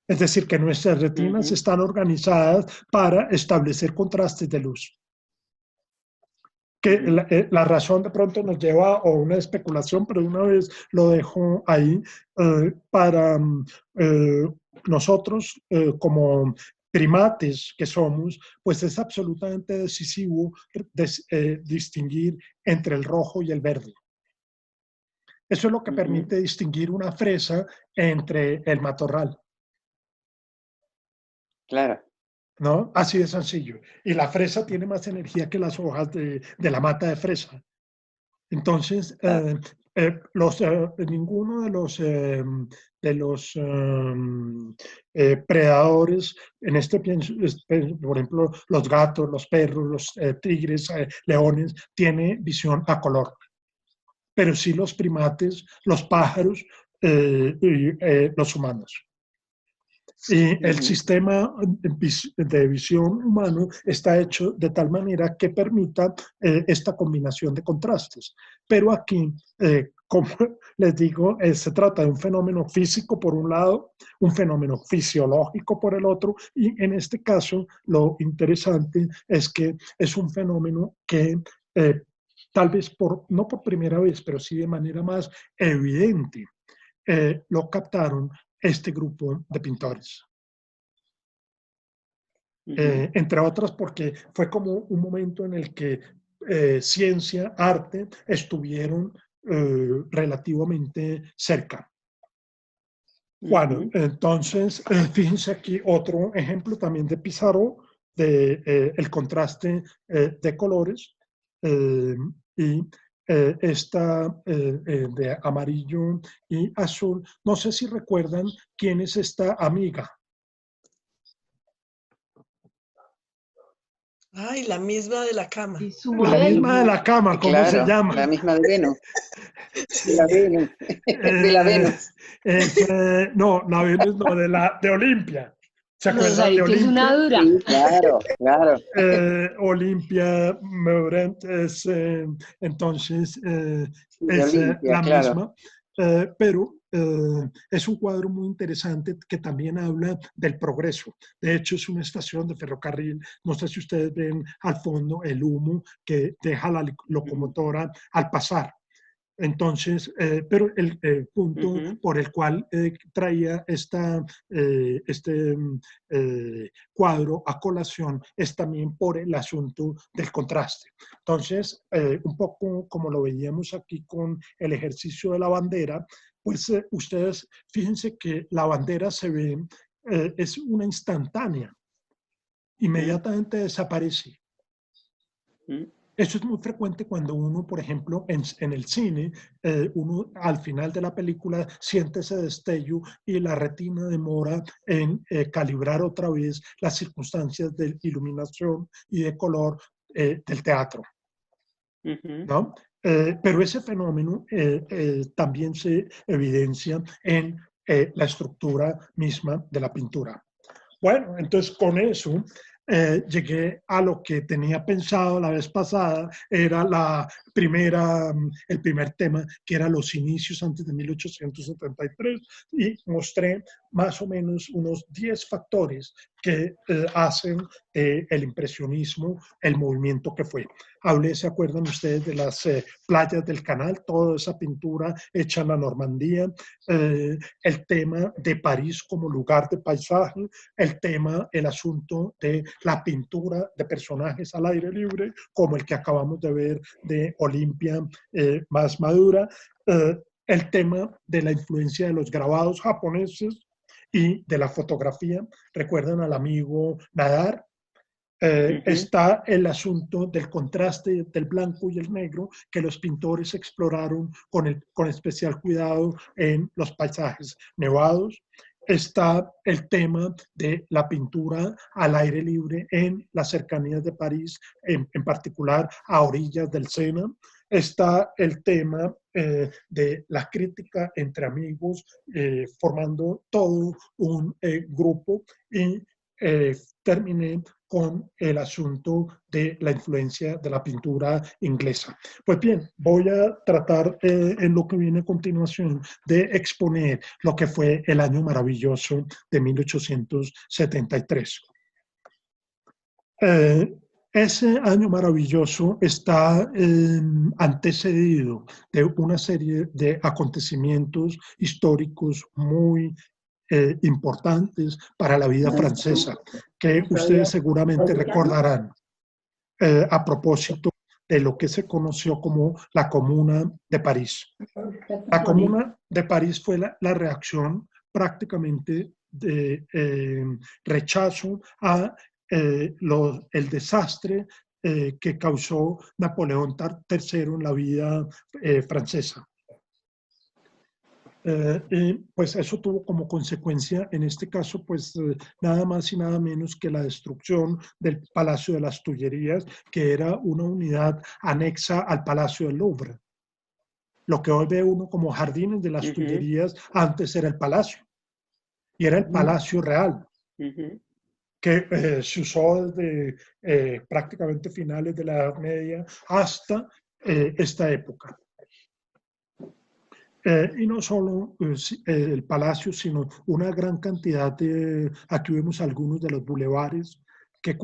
Es decir, que nuestras retinas están organizadas para establecer contrastes de luz. Que la razón de pronto nos lleva a una especulación, pero una vez lo dejo ahí, para nosotros como primates que somos, pues es absolutamente decisivo distinguir entre el rojo y el verde. Eso es lo que permite distinguir una fresa entre el matorral. Claro. ¿No? Así de sencillo. Y la fresa tiene más energía que las hojas de la mata de fresa. Entonces, ninguno de los predadores, en este pienso, por ejemplo, los gatos, los perros, los tigres, leones, tiene visión a color. Pero sí los primates, los pájaros y los humanos. Y el sistema de visión humano está hecho de tal manera que permita esta combinación de contrastes. Pero aquí, como les digo, se trata de un fenómeno físico por un lado, un fenómeno fisiológico por el otro, y en este caso lo interesante es que es un fenómeno que tal vez no por primera vez, pero sí de manera más evidente, lo captaron este grupo de pintores. Entre otras porque fue como un momento en el que ciencia, arte estuvieron relativamente cerca. Bueno, entonces, fíjense aquí otro ejemplo también de Pissarro, de el contraste de colores, y esta de amarillo y azul. No sé si recuerdan quién es esta amiga. Ay, la misma de la cama. Y su La modelo. misma de la cama, ¿cómo Claro, se llama? la misma de Venus. De la Venus. De la Venus. No, la Venus no, de Olimpia. ¿Se No, acuerdan de Sarita es una Olimpia? dura. Sí, claro, claro. Olimpia Meurent es, entonces, Sí, de es Olimpia, la claro. misma, pero es un cuadro muy interesante que también habla del progreso. De hecho, es una estación de ferrocarril. No sé si ustedes ven al fondo el humo que deja la locomotora al pasar. Entonces, pero el punto Ujú. por el cual traía este cuadro a colación es también por el asunto del contraste. Entonces, un poco como lo veíamos aquí con el ejercicio de la bandera, pues ustedes fíjense que la bandera se ve, es una instantánea, inmediatamente desaparece. Mm. Eso es muy frecuente cuando uno, por ejemplo, en el cine, uno al final de la película siente ese destello y la retina demora en calibrar otra vez las circunstancias de iluminación y de color del teatro, Ujú. ¿no? Pero ese fenómeno también se evidencia en la estructura misma de la pintura. Bueno, entonces con eso llegué a lo que tenía pensado la vez pasada, era el primer tema, que era los inicios antes de 1873, y mostré más o menos unos 10 factores que hacen el impresionismo el movimiento que fue. Hablé, ¿se acuerdan ustedes de las playas del canal? Toda esa pintura hecha en la Normandía, el tema de París como lugar de paisaje, el tema, el asunto de la pintura de personajes al aire libre, como el que acabamos de ver de Olimpia más madura, el tema de la influencia de los grabados japoneses y de la fotografía. ¿Recuerdan al amigo Nadar? Está el asunto del contraste del blanco y el negro que los pintores exploraron con especial cuidado en los paisajes nevados. Está el tema de la pintura al aire libre en las cercanías de París, en particular a orillas del Sena. Está el tema de la crítica entre amigos, formando todo un grupo, y terminé con el asunto de la influencia de la pintura inglesa. Pues bien, voy a tratar en lo que viene a continuación de exponer lo que fue el año maravilloso de 1873. Ese año maravilloso está antecedido de una serie de acontecimientos históricos muy importantes para la vida francesa, que ustedes seguramente recordarán a propósito de lo que se conoció como la Comuna de París. La Comuna de París fue la reacción prácticamente de rechazo a el desastre que causó Napoleón III en la vida francesa. Y pues eso tuvo como consecuencia, en este caso, pues nada más y nada menos que la destrucción del Palacio de las Tullerías, que era una unidad anexa al Palacio del Louvre. Lo que hoy ve uno como Jardines de las Tullerías, antes era el Palacio, y era el Palacio Real, que se usó desde prácticamente finales de la Edad Media hasta esta época. Y no solo el palacio, sino una gran cantidad de, aquí vemos algunos de los bulevares, que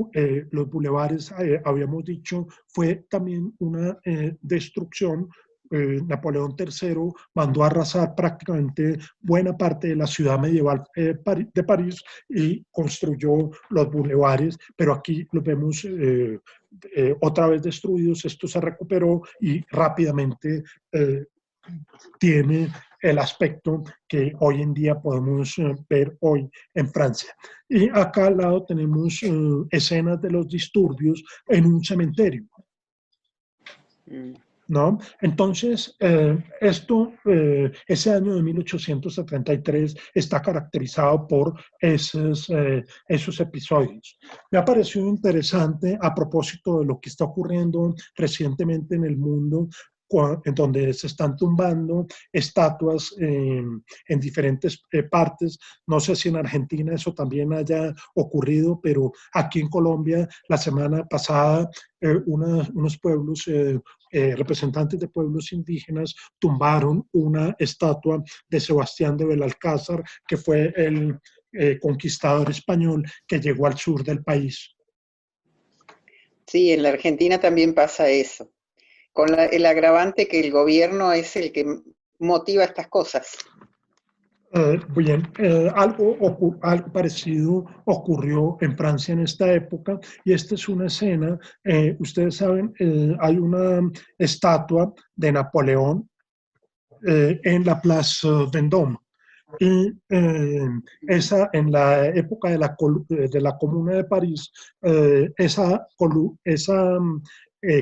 los bulevares, habíamos dicho, fue también una destrucción. Napoleón III mandó a arrasar prácticamente buena parte de la ciudad medieval de París y construyó los bulevares, pero aquí los vemos otra vez destruidos. Esto se recuperó y rápidamente tiene el aspecto que hoy en día podemos ver hoy en Francia. Y acá al lado tenemos escenas de los disturbios en un cementerio, ¿no? Entonces, ese año de 1873 está caracterizado por esos episodios. Me ha parecido interesante, a propósito de lo que está ocurriendo recientemente en el mundo, en donde se están tumbando estatuas en diferentes partes. No sé si en Argentina eso también haya ocurrido, pero aquí en Colombia la semana pasada unos pueblos, representantes de pueblos indígenas, tumbaron una estatua de Sebastián de Belalcázar, que fue el conquistador español que llegó al sur del país. Sí, en la Argentina también pasa eso, con el agravante que el gobierno es el que motiva estas cosas. Bien, algo parecido ocurrió en Francia en esta época, y esta es una escena, ustedes saben, hay una estatua de Napoleón en la Place Vendôme. Y esa, en la época de la Comuna de París, esa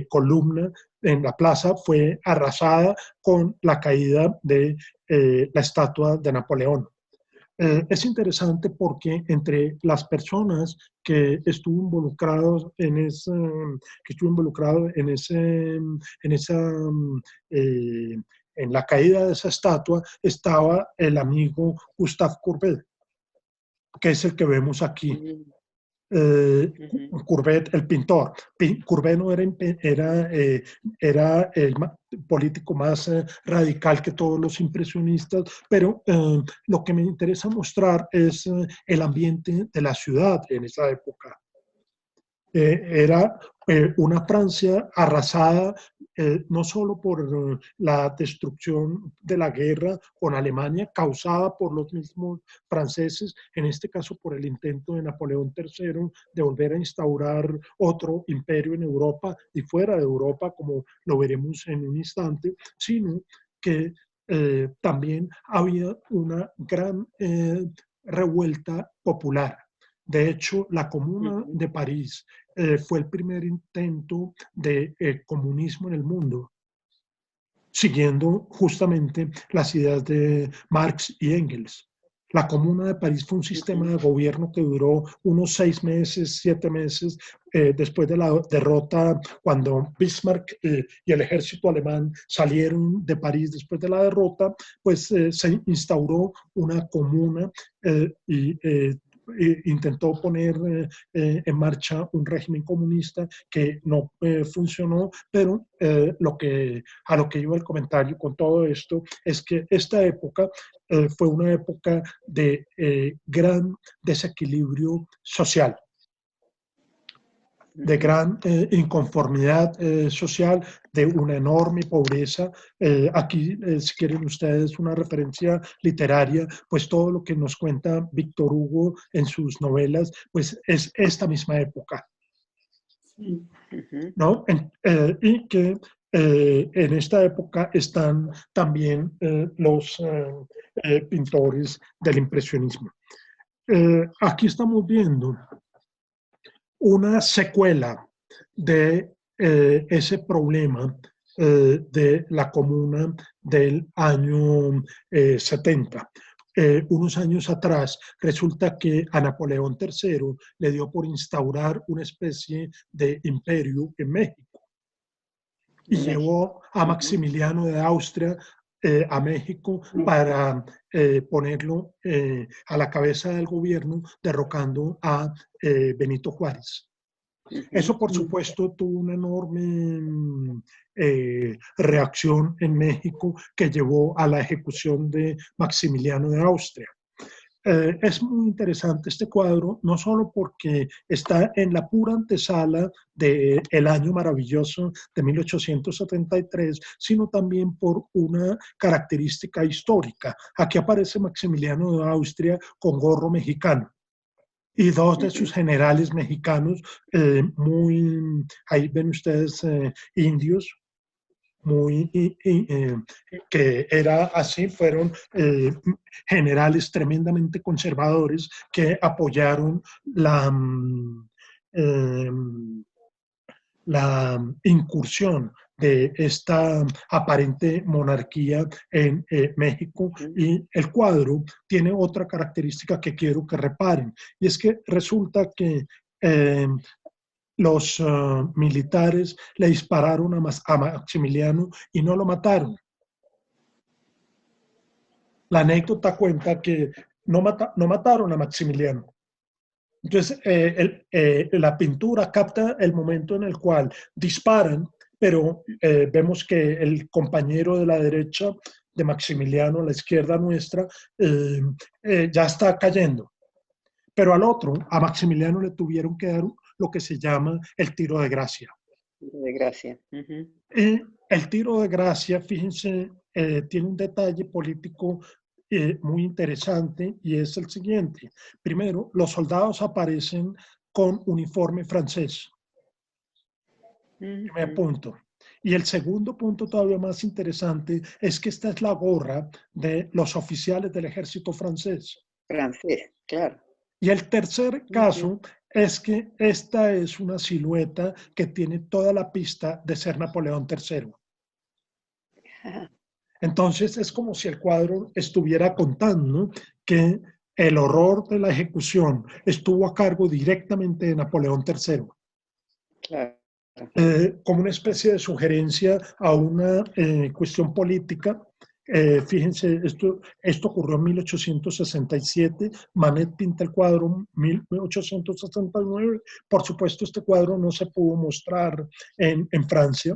columna en la plaza fue arrasada con la caída de la estatua de Napoleón. Es interesante porque entre las personas que estuvo involucrado en la caída de esa estatua estaba el amigo Gustave Courbet, que es el que vemos aquí. Courbet, el pintor. Courbet no era el político más radical que todos los impresionistas, pero lo que me interesa mostrar es el ambiente de la ciudad en esa época. Era una Francia arrasada no solo por la destrucción de la guerra con Alemania causada por los mismos franceses, en este caso por el intento de Napoleón III de volver a instaurar otro imperio en Europa y fuera de Europa, como lo veremos en un instante, sino que también había una gran revuelta popular. De hecho, la Comuna de París fue el primer intento de comunismo en el mundo, siguiendo justamente las ideas de Marx y Engels. La Comuna de París fue un sistema de gobierno que duró unos 6 meses, 7 meses, después de la derrota, cuando Bismarck y el ejército alemán salieron de París después de la derrota, pues se instauró una comuna y intentó poner en marcha un régimen comunista que no funcionó, pero a lo que iba el comentario con todo esto es que esta época fue una época de gran desequilibrio social, de gran inconformidad social, de una enorme pobreza. Aquí, si quieren ustedes una referencia literaria, pues todo lo que nos cuenta Víctor Hugo en sus novelas, pues es esta misma época, ¿no? Y que en esta época están también los pintores del impresionismo. Aquí estamos viendo una secuela de ese problema de la Comuna del año 70. Unos años atrás, resulta que a Napoleón III le dio por instaurar una especie de imperio en México y llevó a Maximiliano de Austria a México para ponerlo a la cabeza del gobierno, derrocando a Benito Juárez. Eso, por supuesto, tuvo una enorme reacción en México que llevó a la ejecución de Maximiliano de Austria. Es muy interesante este cuadro, no solo porque está en la pura antesala del año maravilloso de 1873, sino también por una característica histórica. Aquí aparece Maximiliano de Austria con gorro mexicano y 2 de sus generales mexicanos, ahí ven ustedes indios, que era así, fueron generales tremendamente conservadores que apoyaron la incursión de esta aparente monarquía en México. Y el cuadro tiene otra característica que quiero que reparen, y es que resulta que los militares le dispararon a Maximiliano y no lo mataron. La anécdota cuenta que no mataron a Maximiliano. Entonces, la pintura capta el momento en el cual disparan, pero vemos que el compañero de la derecha de Maximiliano, a la izquierda nuestra, ya está cayendo. Pero al otro, a Maximiliano le tuvieron que dar lo que se llama el tiro de gracia. De gracia. Uh-huh. Y el tiro de gracia, fíjense, tiene un detalle político muy interesante y es el siguiente. Primero, los soldados aparecen con uniforme francés. Primer punto. Y el segundo punto todavía más interesante es que esta es la gorra de los oficiales del ejército francés. Francés, claro. Y el tercer caso es que esta es una silueta que tiene toda la pista de ser Napoleón III. Entonces es como si el cuadro estuviera contando que el horror de la ejecución estuvo a cargo directamente de Napoleón III. Claro. Como una especie de sugerencia a una cuestión política. Fíjense, esto ocurrió en 1867, Manet pinta el cuadro en 1869, por supuesto este cuadro no se pudo mostrar en Francia,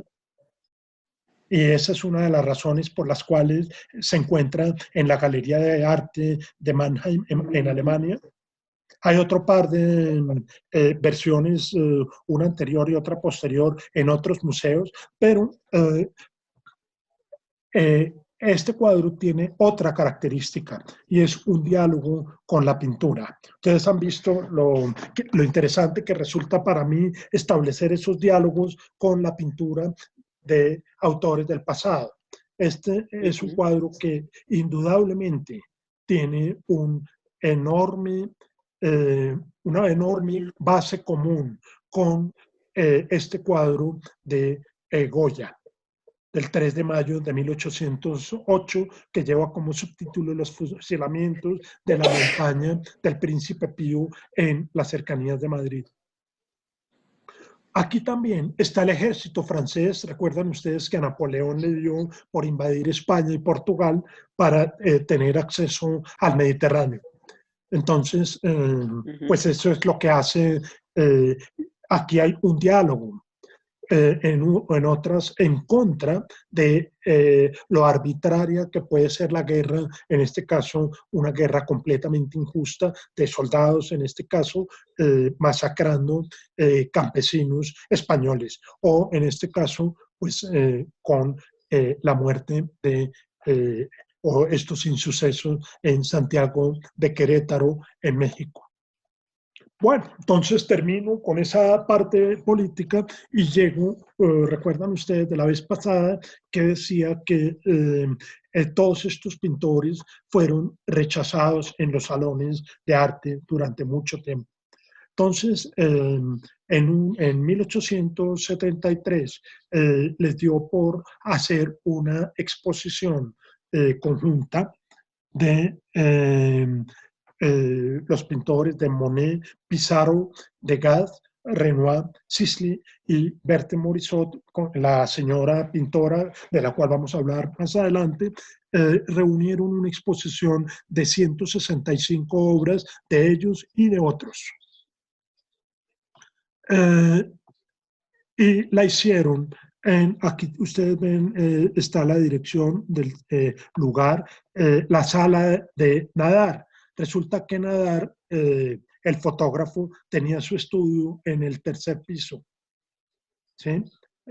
y esa es una de las razones por las cuales se encuentra en la Galería de Arte de Mannheim en Alemania. Hay otro par de versiones, una anterior y otra posterior, en otros museos, pero este cuadro tiene otra característica y es un diálogo con la pintura. Ustedes han visto lo interesante que resulta para mí establecer esos diálogos con la pintura de autores del pasado. Este es un cuadro que indudablemente tiene una enorme base común con este cuadro de Goya, del 3 de mayo de 1808, que lleva como subtítulo Los fusilamientos de la montaña del Príncipe Pío en las cercanías de Madrid. Aquí también está el ejército francés. Recuerdan ustedes que a Napoleón le dio por invadir España y Portugal para tener acceso al Mediterráneo. Entonces, pues eso es lo que hace. Aquí hay un diálogo. En otras en contra de lo arbitraria que puede ser la guerra, en este caso una guerra completamente injusta de soldados, en este caso masacrando campesinos españoles, o en este caso pues con la muerte de o estos insucesos en Santiago de Querétaro, en México. Bueno, entonces termino con esa parte política y llego, recuerdan ustedes de la vez pasada que decía que todos estos pintores fueron rechazados en los salones de arte durante mucho tiempo. Entonces, en 1873 les dio por hacer una exposición conjunta de los pintores de Monet, Pissarro, Degas, Renoir, Sisley y Berthe Morisot, la señora pintora de la cual vamos a hablar más adelante, reunieron una exposición de 165 obras de ellos y de otros. Y la hicieron aquí ustedes ven, está la dirección del lugar, la sala de Nadar. Resulta que Nadar, el fotógrafo, tenía su estudio en el tercer piso. ¿Sí?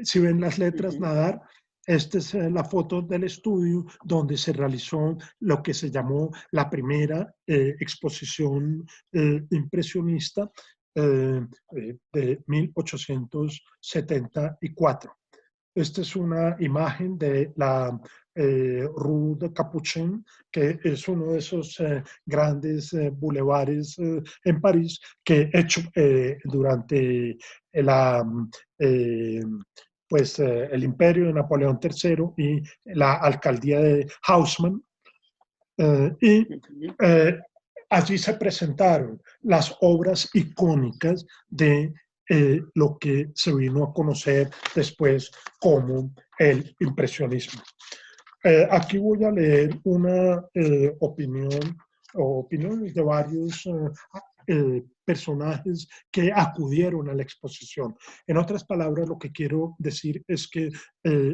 Si ven las letras Nadar, esta es la foto del estudio donde se realizó lo que se llamó la primera exposición impresionista de 1874. Esta es una imagen de la Rue de Capuchin, que es uno de esos grandes bulevares en París que hecho durante el imperio de Napoleón III y la alcaldía de Haussmann. Allí se presentaron las obras icónicas de lo que se vino a conocer después como el impresionismo. Aquí voy a leer una opiniones de varios personajes que acudieron a la exposición. En otras palabras, lo que quiero decir es que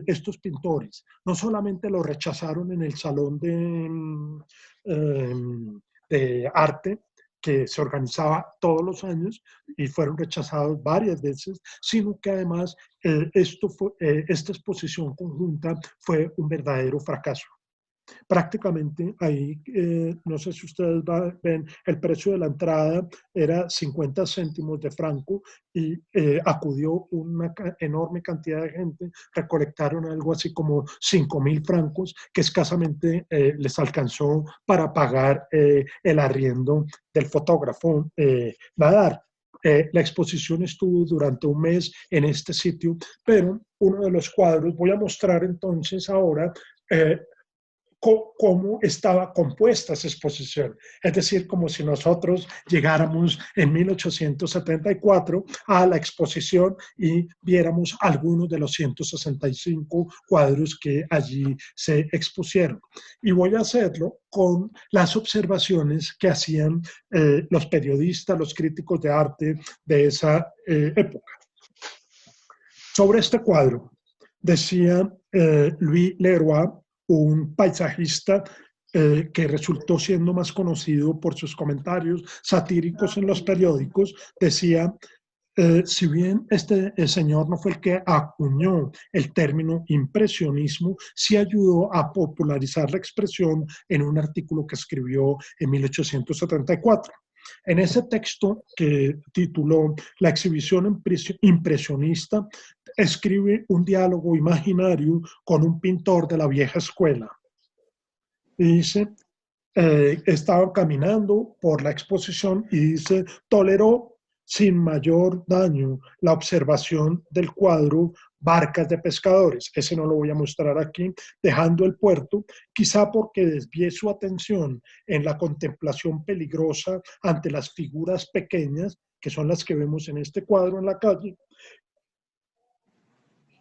estos pintores no solamente lo rechazaron en el Salón de Arte, que se organizaba todos los años y fueron rechazados varias veces, sino que además esta exposición conjunta fue un verdadero fracaso. Prácticamente ahí, no sé si ustedes ven, el precio de la entrada era 50 céntimos de franco y acudió una enorme cantidad de gente, recolectaron algo así como 5.000 francos, que escasamente les alcanzó para pagar el arriendo del fotógrafo Nadar. La exposición estuvo durante un mes en este sitio, pero uno de los cuadros, voy a mostrar entonces ahora cómo estaba compuesta esa exposición. Es decir, como si nosotros llegáramos en 1874 a la exposición y viéramos algunos de los 165 cuadros que allí se expusieron. Y voy a hacerlo con las observaciones que hacían los periodistas, los críticos de arte de esa época. Sobre este cuadro, decía Louis Leroy, un paisajista que resultó siendo más conocido por sus comentarios satíricos en los periódicos, decía, si bien este señor no fue el que acuñó el término impresionismo, sí ayudó a popularizar la expresión en un artículo que escribió en 1874. En ese texto que tituló La exhibición impresionista, escribe un diálogo imaginario con un pintor de la vieja escuela. Y dice, estaba caminando por la exposición y dice, toleró sin mayor daño la observación del cuadro Barcas de Pescadores. Ese no lo voy a mostrar aquí, dejando el puerto, quizá porque desvié su atención en la contemplación peligrosa ante las figuras pequeñas, que son las que vemos en este cuadro en la calle,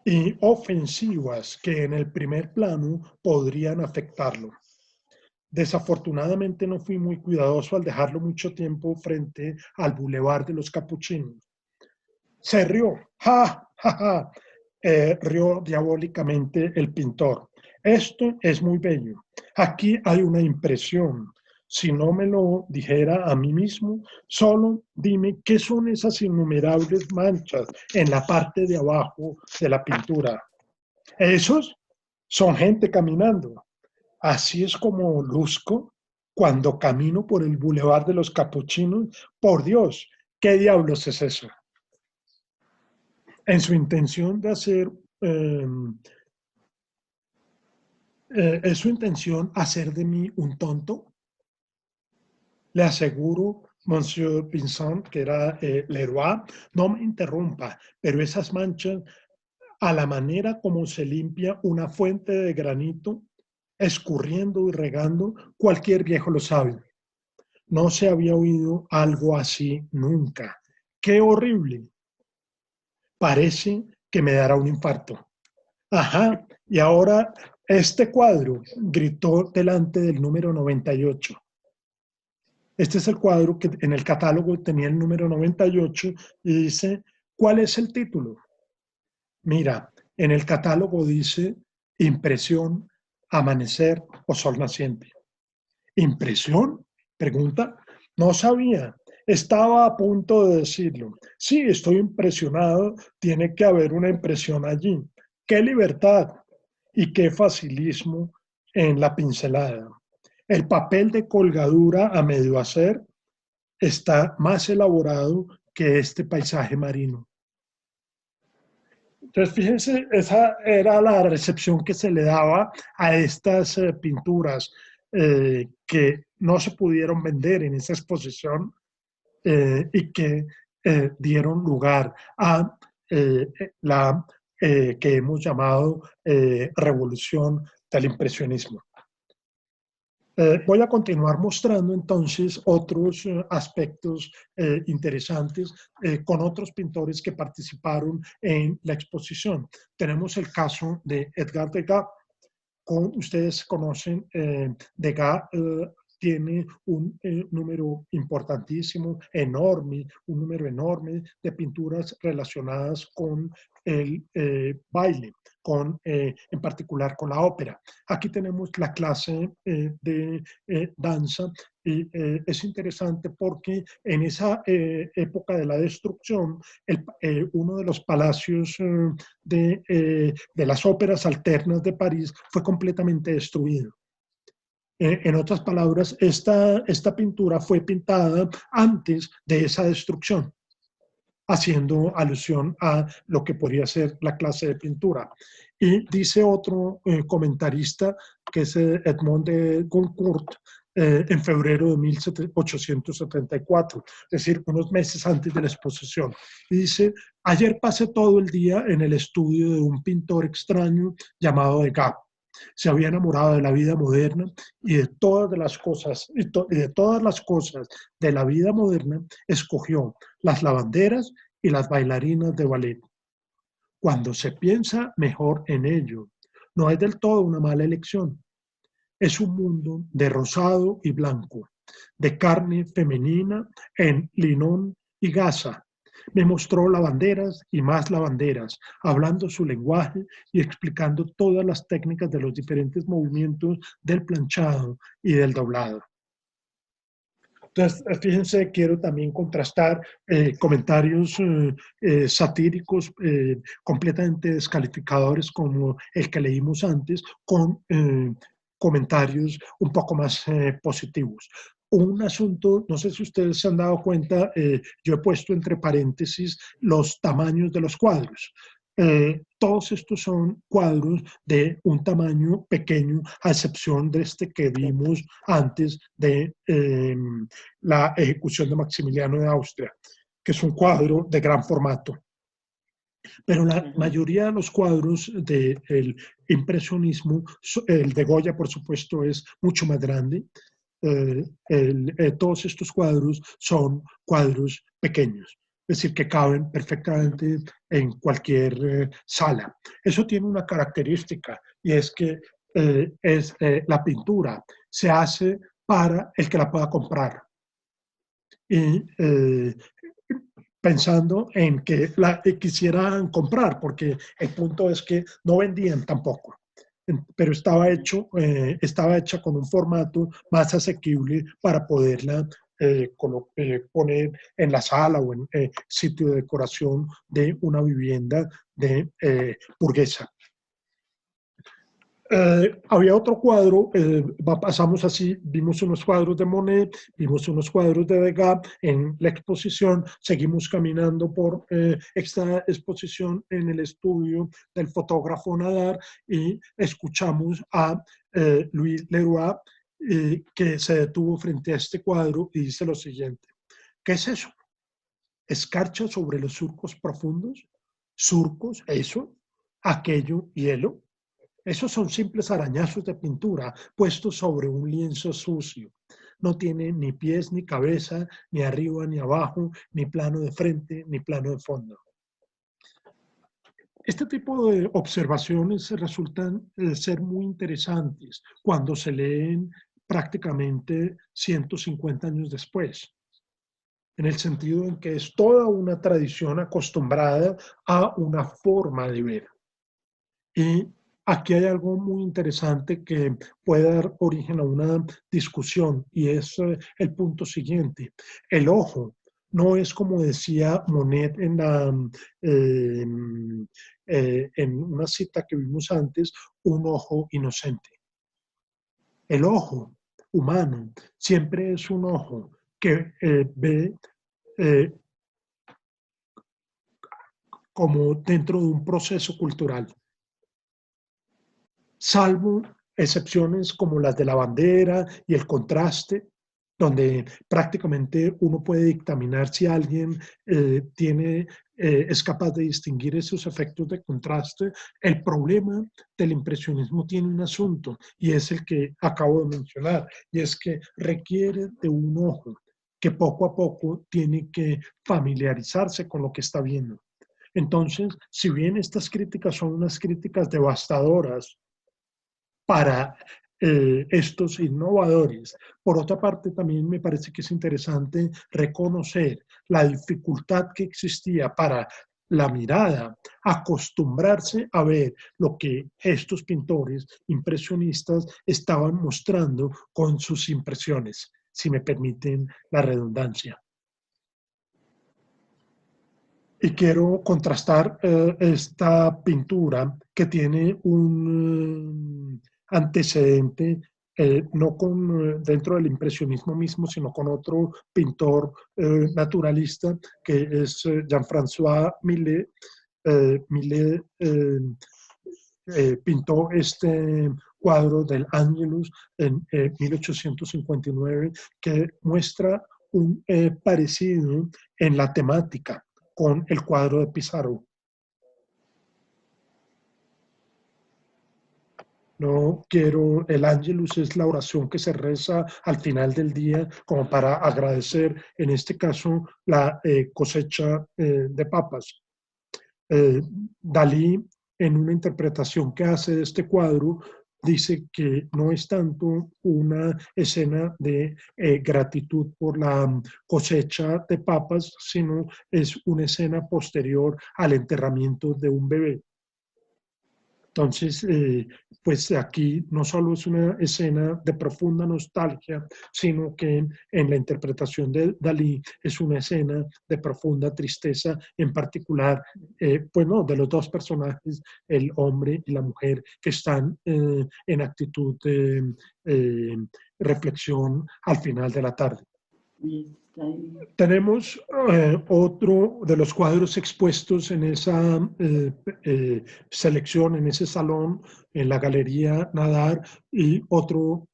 y ofensivas que en el primer plano podrían afectarlo. Desafortunadamente no fui muy cuidadoso al dejarlo mucho tiempo frente al Boulevard de los Capuchinos. Se rió, ¡ja, ja, ja! Rió diabólicamente el pintor. Esto es muy bello. Aquí hay una impresión. Si no me lo dijera a mí mismo, solo dime qué son esas innumerables manchas en la parte de abajo de la pintura. Esos son gente caminando. Así es como luzco cuando camino por el Boulevard de los Capuchinos. Por Dios, ¿qué diablos es eso? En su intención de hacer, ¿es su intención hacer de mí un tonto? Le aseguro, Monsieur Vincent, que era Leroy, no me interrumpa, pero esas manchas, a la manera como se limpia una fuente de granito, escurriendo y regando, cualquier viejo lo sabe. No se había oído algo así nunca. ¡Qué horrible! Parece que me dará un infarto. Ajá, y ahora este cuadro, gritó delante del número 98. Este es el cuadro que en el catálogo tenía el número 98 y dice, ¿cuál es el título? Mira, en el catálogo dice impresión, amanecer o sol naciente. ¿Impresión? Pregunta. No sabía. Estaba a punto de decirlo. Sí, estoy impresionado. Tiene que haber una impresión allí. ¡Qué libertad! Y qué facilismo en la pincelada. El papel de colgadura a medio hacer está más elaborado que este paisaje marino. Entonces, fíjense, esa era la recepción que se le daba a estas pinturas que no se pudieron vender en esa exposición y que dieron lugar a la que hemos llamado revolución del impresionismo. Voy a continuar mostrando entonces otros aspectos interesantes con otros pintores que participaron en la exposición. Tenemos el caso de Edgar Degas. Ustedes conocen, Degas tiene un número importantísimo, enorme, un número enorme de pinturas relacionadas con el baile, en particular con la ópera. Aquí tenemos la clase de danza y es interesante porque en esa época de la destrucción, uno de los palacios de las óperas alternas de París fue completamente destruido. En otras palabras, esta pintura fue pintada antes de esa destrucción, haciendo alusión a lo que podría ser la clase de pintura. Y dice otro comentarista, que es Edmond de Goncourt, en febrero de 1874, es decir, unos meses antes de la exposición. Y dice: ayer pasé todo el día en el estudio de un pintor extraño llamado Degas. Se había enamorado de la vida moderna y de todas las cosas, de la vida moderna escogió las lavanderas y las bailarinas de ballet. Cuando se piensa mejor en ello, no es del todo una mala elección. Es un mundo de rosado y blanco, de carne femenina en linón y gasa. Me mostró lavanderas y más lavanderas, hablando su lenguaje y explicando todas las técnicas de los diferentes movimientos del planchado y del doblado. Entonces, fíjense, quiero también contrastar comentarios satíricos completamente descalificadores como el que leímos antes con comentarios un poco más positivos. Un asunto, no sé si ustedes se han dado cuenta, yo he puesto entre paréntesis los tamaños de los cuadros. Todos estos son cuadros de un tamaño pequeño, a excepción de este que vimos antes de la ejecución de Maximiliano de Austria, que es un cuadro de gran formato. Pero la mayoría de los cuadros del impresionismo, el de Goya, por supuesto, es mucho más grande. Todos estos cuadros son cuadros pequeños, es decir, que caben perfectamente en cualquier sala. Eso tiene una característica, y es que la pintura se hace para el que la pueda comprar. Y pensando en que la quisieran comprar, porque el punto es que no vendían tampoco, pero estaba hecha con un formato más asequible para poderla poner en la sala o en sitio de decoración de una vivienda burguesa. Había otro cuadro, pasamos así, vimos unos cuadros de Monet, vimos unos cuadros de Degas en la exposición, seguimos caminando por esta exposición en el estudio del fotógrafo Nadar y escuchamos a Louis Leroy, que se detuvo frente a este cuadro y dice lo siguiente: ¿qué es eso? ¿Escarcha sobre los surcos profundos? ¿Surcos? ¿Eso? ¿Aquello? ¿Hielo? Esos son simples arañazos de pintura puestos sobre un lienzo sucio. No tiene ni pies ni cabeza, ni arriba ni abajo, ni plano de frente, ni plano de fondo. Este tipo de observaciones resultan ser muy interesantes cuando se leen prácticamente 150 años después, en el sentido en que es toda una tradición acostumbrada a una forma de ver. Y aquí hay algo muy interesante que puede dar origen a una discusión, y es el punto siguiente. El ojo no es, como decía Monet en una cita que vimos antes, un ojo inocente. El ojo humano siempre es un ojo que ve como dentro de un proceso cultural. Salvo excepciones como las de la bandera y el contraste, donde prácticamente uno puede dictaminar si alguien tiene es capaz de distinguir esos efectos de contraste. El problema del impresionismo tiene un asunto y es el que acabo de mencionar, y es que requiere de un ojo que poco a poco tiene que familiarizarse con lo que está viendo. Entonces, si bien estas críticas son unas críticas devastadoras para estos innovadores, por otra parte también me parece que es interesante reconocer la dificultad que existía para la mirada, acostumbrarse a ver lo que estos pintores impresionistas estaban mostrando con sus impresiones, si me permiten la redundancia. Y quiero contrastar esta pintura que tiene un antecedente no dentro del impresionismo mismo, sino con otro pintor naturalista que es Jean-François Millet. Millet pintó este cuadro del Angelus en 1859 que muestra un parecido en la temática con el cuadro de Pissarro. No quiero, el Angelus es la oración que se reza al final del día como para agradecer, en este caso, la cosecha de papas. Dalí, en una interpretación que hace de este cuadro, dice que no es tanto una escena de gratitud por la cosecha de papas, sino es una escena posterior al enterramiento de un bebé. Entonces, pues aquí no solo es una escena de profunda nostalgia, sino que en la interpretación de Dalí es una escena de profunda tristeza, en particular, pues no, de los dos personajes, el hombre y la mujer, que están en actitud de reflexión al final de la tarde. Tenemos otro de los cuadros expuestos en esa selección, en ese salón, en la Galería Nadar, y otro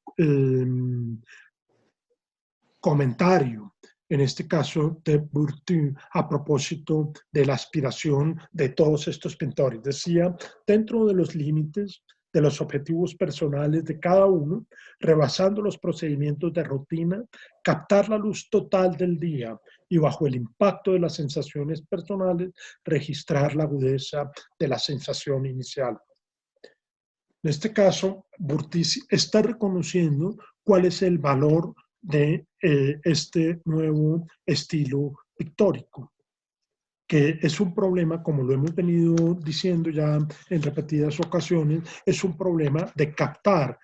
comentario, en este caso de Bourdieu, a propósito de la aspiración de todos estos pintores. Decía, dentro de los límites de los objetivos personales de cada uno, rebasando los procedimientos de rutina, captar la luz total del día y bajo el impacto de las sensaciones personales, registrar la agudeza de la sensación inicial. En este caso, Bourdieu está reconociendo cuál es el valor de este nuevo estilo pictórico, que es un problema, como lo hemos venido diciendo ya en repetidas ocasiones, es un problema de captar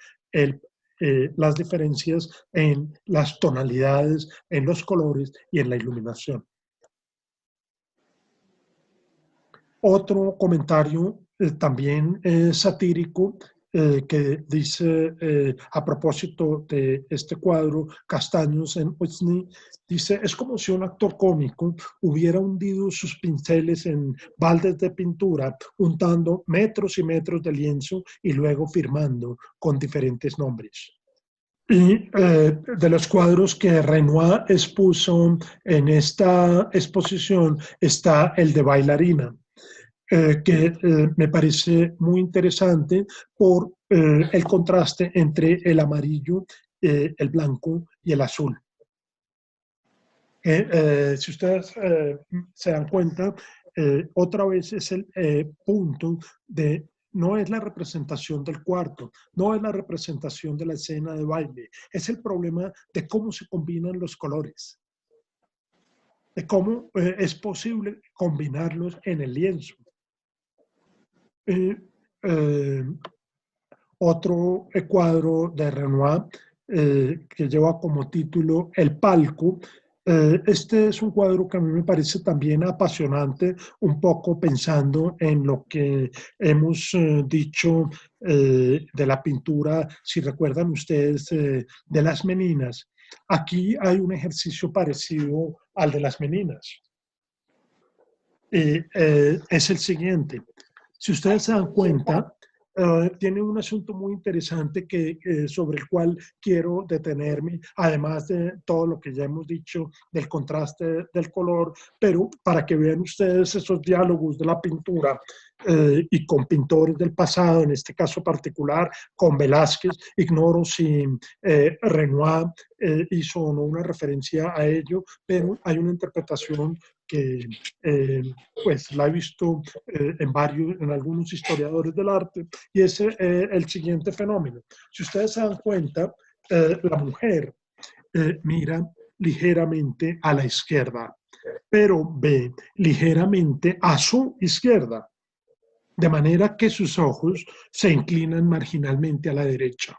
las diferencias en las tonalidades, en los colores y en la iluminación. Otro comentario también satírico que dice a propósito de este cuadro Castaños en Huisny, dice, es como si un actor cómico hubiera hundido sus pinceles en baldes de pintura, untando metros y metros de lienzo y luego firmando con diferentes nombres. Y de los cuadros que Renoir expuso en esta exposición está el de Bailarina, que me parece muy interesante por el contraste entre el amarillo, el blanco y el azul. Si ustedes se dan cuenta, otra vez es el punto de, no es la representación del cuarto, no es la representación de la escena de baile, es el problema de cómo se combinan los colores, de cómo es posible combinarlos en el lienzo. Otro cuadro de Renoir que lleva como título El palco. Este es un cuadro que a mí me parece también apasionante, un poco pensando en lo que hemos dicho de la pintura, si recuerdan ustedes, de las Meninas. Aquí hay un ejercicio parecido al de las Meninas. Es el siguiente. Si ustedes se dan cuenta, tiene un asunto muy interesante sobre el cual quiero detenerme, además de todo lo que ya hemos dicho del contraste del color, pero para que vean ustedes esos diálogos de la pintura y con pintores del pasado, en este caso particular con Velázquez. Ignoro si Renoir hizo o no una referencia a ello, pero hay una interpretación que pues la he visto en algunos historiadores del arte, y es el siguiente fenómeno. Si ustedes se dan cuenta, la mujer mira ligeramente a la izquierda, pero ve ligeramente a su izquierda, de manera que sus ojos se inclinan marginalmente a la derecha.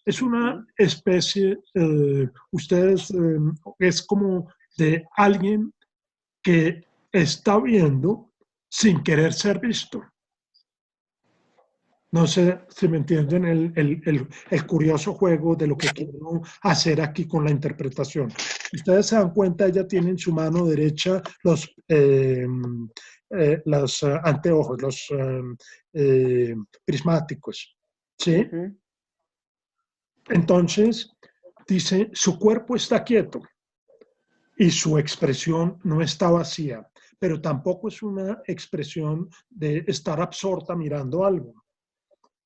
Es una especie, es como de alguien que está viendo sin querer ser visto. No sé si me entienden el curioso juego de lo que quiero hacer aquí con la interpretación. Ustedes se dan cuenta, ella tiene en su mano derecha los anteojos, los prismáticos, ¿sí? Entonces, dice, su cuerpo está quieto y su expresión no está vacía, pero tampoco es una expresión de estar absorta mirando algo.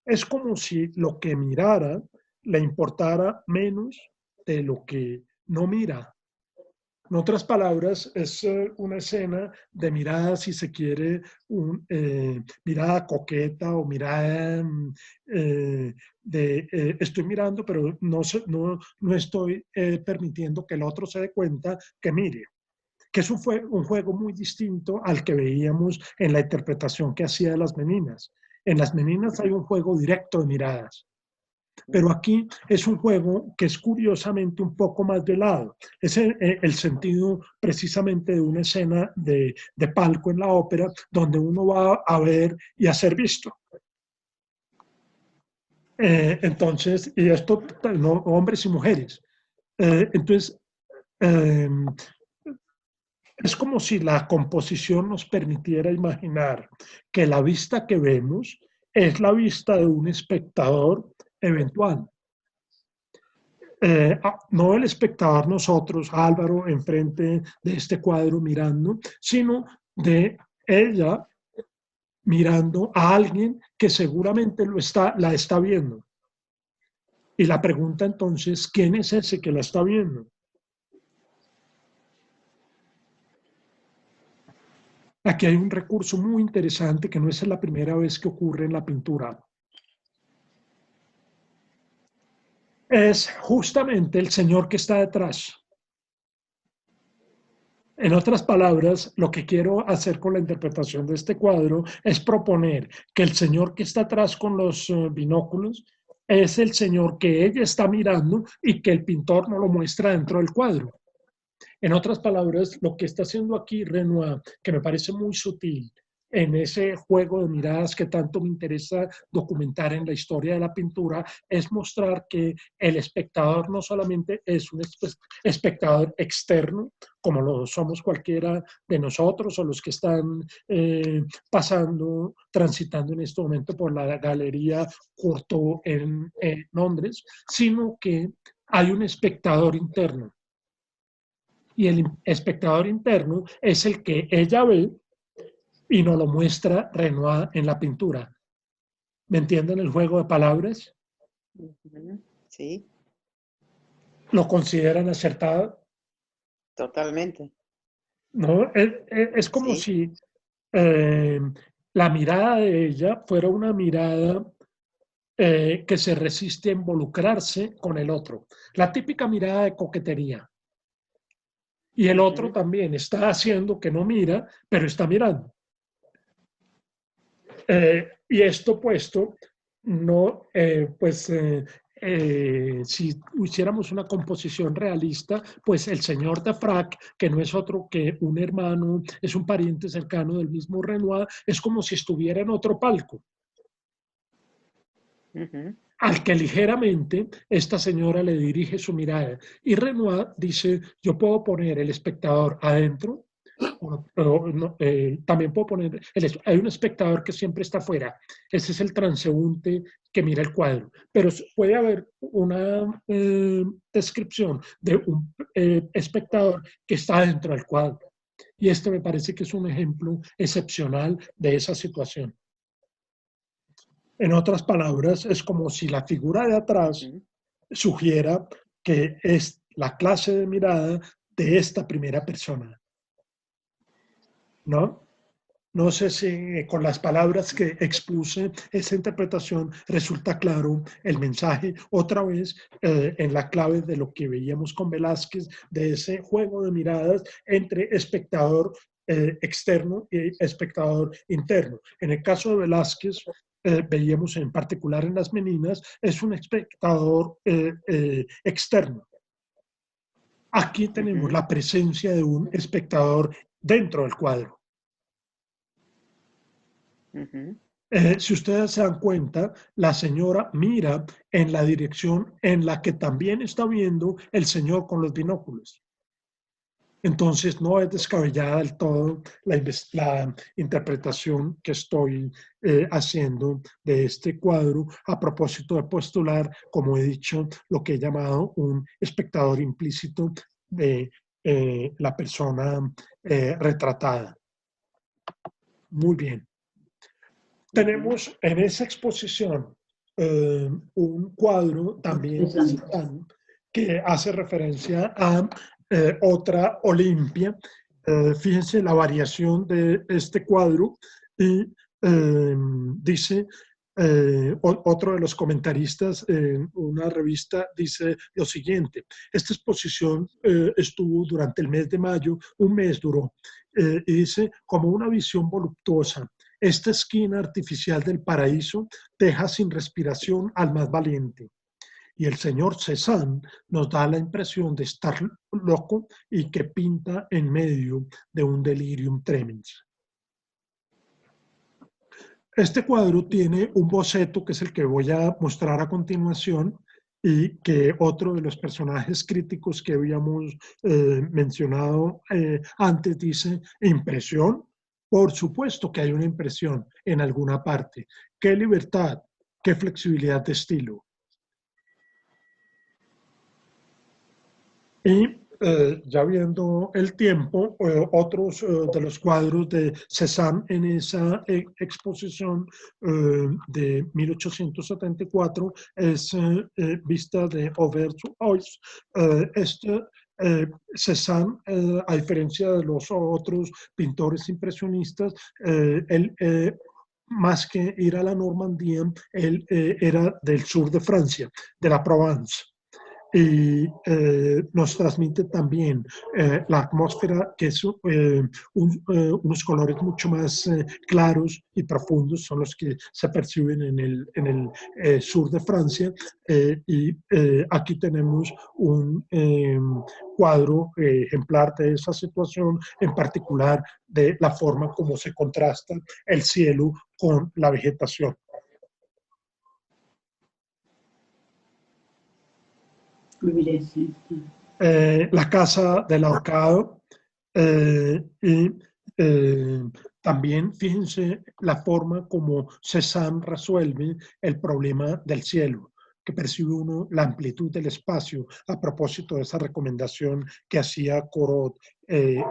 Es como si lo que mirara le importara menos de lo que no mira. En otras palabras, es una escena de mirada, si se quiere, mirada coqueta o mirada estoy mirando, pero no estoy permitiendo que el otro se dé cuenta que mire. Que es un juego muy distinto al que veíamos en la interpretación que hacía de las meninas. En las meninas hay un juego directo de miradas, pero aquí es un juego que es curiosamente un poco más velado. Es el sentido precisamente de una escena de palco en la ópera donde uno va a ver y a ser visto. Entonces, y esto, no, hombres y mujeres. Entonces, es como si la composición nos permitiera imaginar que la vista que vemos es la vista de un espectador eventual. No el espectador nosotros, Álvaro, enfrente de este cuadro mirando, sino de ella mirando a alguien que seguramente la está viendo. Y la pregunta entonces, ¿quién es ese que la está viendo? Aquí hay un recurso muy interesante que no es la primera vez que ocurre en la pintura. Es justamente el señor que está detrás. En otras palabras, lo que quiero hacer con la interpretación de este cuadro es proponer que el señor que está atrás con los binóculos es el señor que ella está mirando y que el pintor no lo muestra dentro del cuadro. En otras palabras, lo que está haciendo aquí Renoir, que me parece muy sutil, en ese juego de miradas que tanto me interesa documentar en la historia de la pintura, es mostrar que el espectador no solamente es un espectador externo, como lo somos cualquiera de nosotros o los que están transitando en este momento por la Galería Courtauld en Londres, sino que hay un espectador interno. Y el espectador interno es el que ella ve y nos lo muestra Renoir en la pintura. ¿Me entienden el juego de palabras? Sí. ¿Lo consideran acertado? Totalmente. No, es como si la mirada de ella fuera una mirada que se resiste a involucrarse con el otro. La típica mirada de coquetería. Y el otro también está haciendo que no mira, pero está mirando. Y esto puesto, no, si hiciéramos una composición realista, pues el señor de Frac, que no es otro que un hermano, es un pariente cercano del mismo Renoir, es como si estuviera en otro palco. Al que ligeramente esta señora le dirige su mirada. Y Renoir dice, yo puedo poner el espectador adentro o también puedo poner, hay un espectador que siempre está afuera, ese es el transeúnte que mira el cuadro, pero puede haber una descripción de un espectador que está dentro del cuadro. Y este me parece que es un ejemplo excepcional de esa situación. En otras palabras, es como si la figura de atrás sugiera que es la clase de mirada de esta primera persona, ¿no? No sé si con las palabras que expuse esa interpretación resulta claro el mensaje, otra vez en la clave de lo que veíamos con Velázquez, de ese juego de miradas entre espectador externo y espectador interno. En el caso de Velázquez, veíamos en particular en Las Meninas, es un espectador externo. Aquí tenemos la presencia de un espectador dentro del cuadro. Si ustedes se dan cuenta, la señora mira en la dirección en la que también está viendo el señor con los binóculos. Entonces no es descabellada del todo la interpretación que estoy haciendo de este cuadro a propósito de postular, como he dicho, lo que he llamado un espectador implícito de la persona retratada. Muy bien. Tenemos en esa exposición un cuadro también que hace referencia a otra Olimpia. Fíjense la variación de este cuadro y dice, otro de los comentaristas en una revista dice lo siguiente: esta exposición estuvo durante el mes de mayo, un mes duró, y dice, como una visión voluptuosa. Esta esquina artificial del paraíso deja sin respiración al más valiente. Y el señor Cézanne nos da la impresión de estar loco y que pinta en medio de un delirium tremens. Este cuadro tiene un boceto que es el que voy a mostrar a continuación y que otro de los personajes críticos que habíamos mencionado antes dice impresión. Por supuesto que hay una impresión en alguna parte. ¡Qué libertad! ¡Qué flexibilidad de estilo! Y ya viendo el tiempo, otros de los cuadros de Cézanne en esa exposición de 1874 es Vista de Auvers. Cézanne, a diferencia de los otros pintores impresionistas, él, más que ir a la Normandía, él era del sur de Francia, de la Provence. Y nos transmite también la atmósfera, que es unos colores mucho más claros y profundos, son los que se perciben en el sur de Francia. Y aquí tenemos un cuadro ejemplar de esa situación, en particular de la forma como se contrasta el cielo con la vegetación. La casa del ahorcado y también fíjense la forma como Cézanne resuelve el problema del cielo, que percibe uno la amplitud del espacio a propósito de esa recomendación que hacía Corot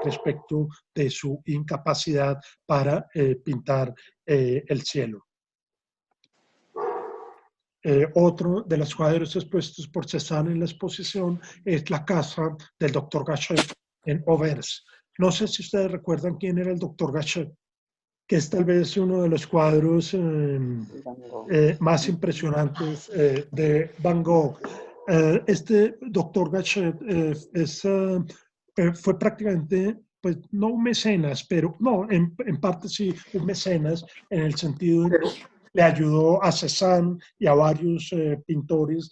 respecto de su incapacidad para pintar el cielo. Otro de los cuadros expuestos por Cézanne en la exposición es la casa del Dr. Gachet en Auvers. No sé si ustedes recuerdan quién era el Dr. Gachet, que es tal vez uno de los cuadros más impresionantes de Van Gogh. Este Dr. Gachet fue prácticamente, pues no un mecenas, pero no, en parte sí un mecenas, en el sentido de que le ayudó a Cézanne y a varios pintores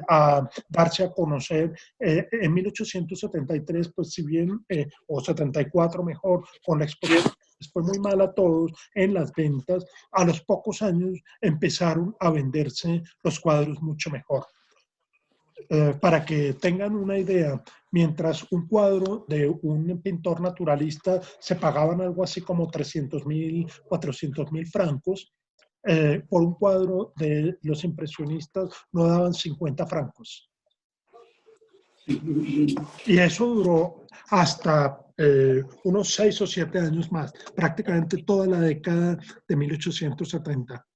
a darse a conocer. En 1873, pues si bien, o 74 mejor, con la exposición fue muy mal a todos en las ventas, a los pocos años empezaron a venderse los cuadros mucho mejor. para que tengan una idea, mientras un cuadro de un pintor naturalista se pagaban algo así como 300.000, 400.000 francos, por un cuadro de los impresionistas no daban 50 francos. Y eso duró hasta unos 6 o 7 años más, prácticamente toda la década de 1870.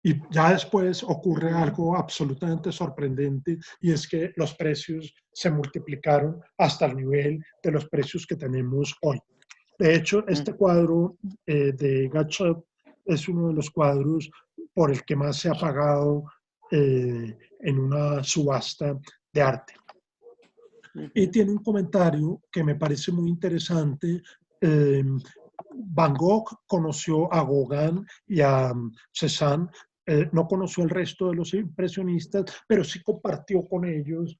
Y ya después ocurre algo absolutamente sorprendente, y es que los precios se multiplicaron hasta el nivel de los precios que tenemos hoy. De hecho, este cuadro de Gachet es uno de los cuadros por el que más se ha pagado en una subasta de arte. Y tiene un comentario que me parece muy interesante. Van Gogh conoció a Gauguin y a Cézanne, no conoció el resto de los impresionistas, pero sí compartió con ellos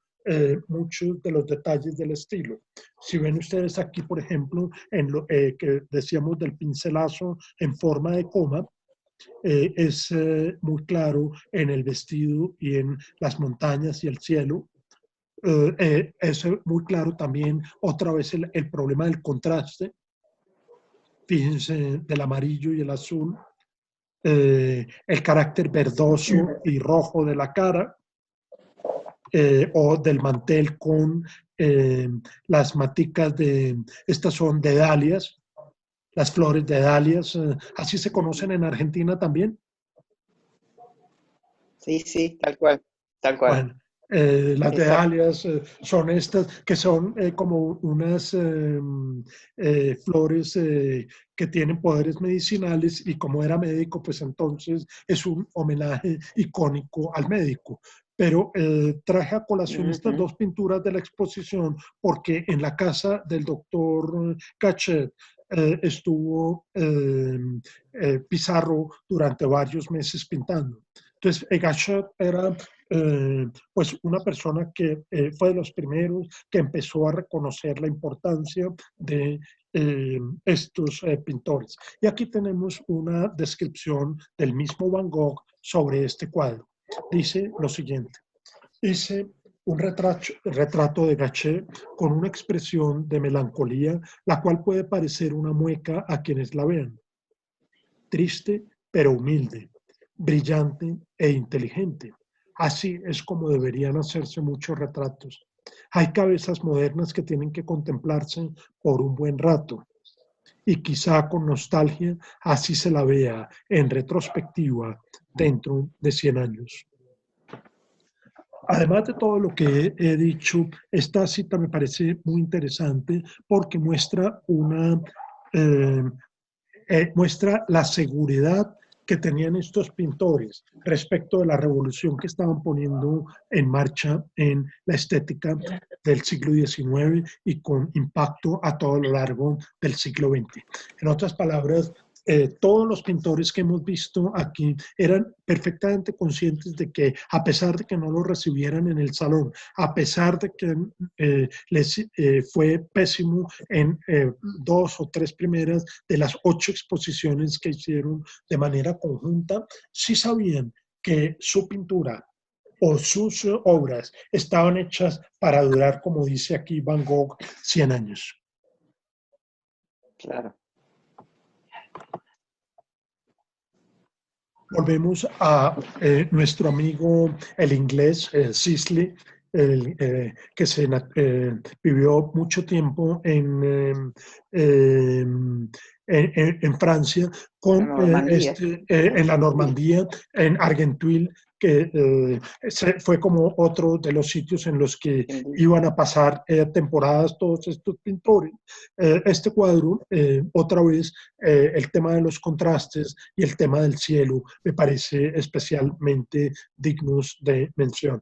muchos de los detalles del estilo. Si ven ustedes aquí, por ejemplo, en lo que decíamos del pincelazo en forma de coma, es muy claro en el vestido y en las montañas y el cielo. Es muy claro también otra vez el problema del contraste. Fíjense, del amarillo y el azul, el carácter verdoso y rojo de la cara, o del mantel con las maticas de, estas son de dalias, las flores de dalias, así se conocen en Argentina también. Sí, sí, tal cual, tal cual. Bueno, las de dalias son estas que son como unas flores que tienen poderes medicinales, y como era médico, pues entonces es un homenaje icónico al médico. Pero traje a colación estas dos pinturas de la exposición porque en la casa del doctor Gachet estuvo Pizarro durante varios meses pintando. Entonces, Gachet era pues una persona que fue de los primeros que empezó a reconocer la importancia de estos pintores. Y aquí tenemos una descripción del mismo Van Gogh sobre este cuadro. Dice lo siguiente: hice un retrato de Gachet con una expresión de melancolía, la cual puede parecer una mueca a quienes la vean. Triste, pero humilde, brillante e inteligente. Así es como deberían hacerse muchos retratos. Hay cabezas modernas que tienen que contemplarse por un buen rato, y quizá con nostalgia así se la vea en retrospectiva dentro de 100 años. Además de todo lo que he dicho, esta cita me parece muy interesante porque muestra muestra la seguridad que tenían estos pintores respecto de la revolución que estaban poniendo en marcha en la estética del siglo XIX y con impacto a todo lo largo del siglo XX. En otras palabras, todos los pintores que hemos visto aquí eran perfectamente conscientes de que, a pesar de que no lo recibieran en el salón, a pesar de que les fue pésimo en 2 o 3 primeras de las 8 exposiciones que hicieron de manera conjunta, sí sabían que su pintura o sus obras estaban hechas para durar, como dice aquí Van Gogh, 100 años. Claro. Volvemos a nuestro amigo el inglés, Sisley, que vivió mucho tiempo en Francia, en la Normandía, en Argenteuil, que fue como otro de los sitios en los que iban a pasar temporadas todos estos pintores. Este cuadro, otra vez, el tema de los contrastes y el tema del cielo me parece especialmente dignos de mención.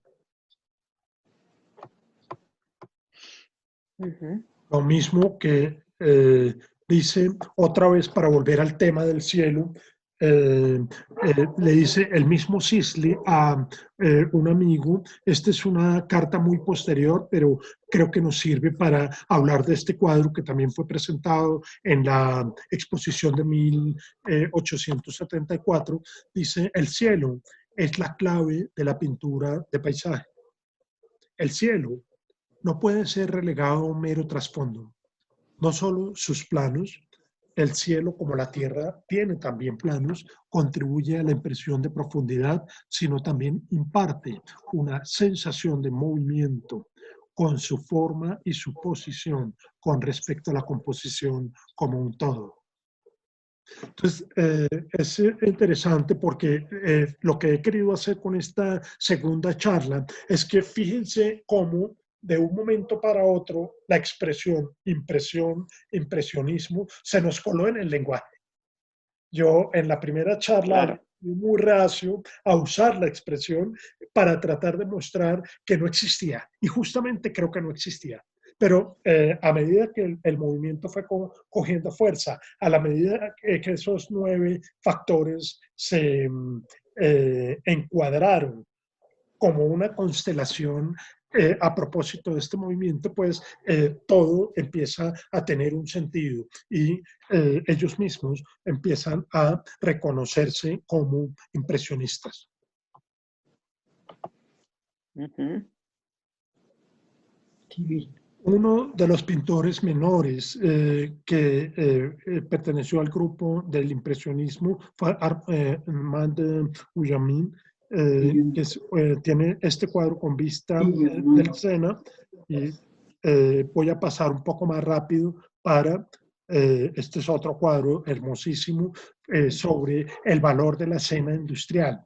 Lo mismo que dice, otra vez para volver al tema del cielo, le dice el mismo Sisley a un amigo. Esta es una carta muy posterior, pero creo que nos sirve para hablar de este cuadro que también fue presentado en la exposición de 1874. Dice: el cielo es la clave de la pintura de paisaje. el cielo no puede ser relegado a un mero trasfondo. No solo sus planos, el cielo como la tierra tiene también planos, contribuye a la impresión de profundidad, sino también imparte una sensación de movimiento con su forma y su posición con respecto a la composición como un todo. Entonces, es interesante porque lo que he querido hacer con esta segunda charla es que fíjense cómo de un momento para otro la expresión impresión, impresionismo se nos coló en el lenguaje. Yo en la primera charla Claro. fui muy reacio a usar la expresión para tratar de mostrar que no existía. Y justamente creo que no existía. Pero a medida que el movimiento fue cogiendo fuerza, a la medida que esos 9 factores se encuadraron como una constelación a propósito de este movimiento, pues todo empieza a tener un sentido y ellos mismos empiezan a reconocerse como impresionistas. Ujú. Uno de los pintores menores que perteneció al grupo del impresionismo fue Armand Guillaumin, que tiene este cuadro con vista del Sena. Y voy a pasar un poco más rápido para, este es otro cuadro hermosísimo sobre el valor de la escena industrial.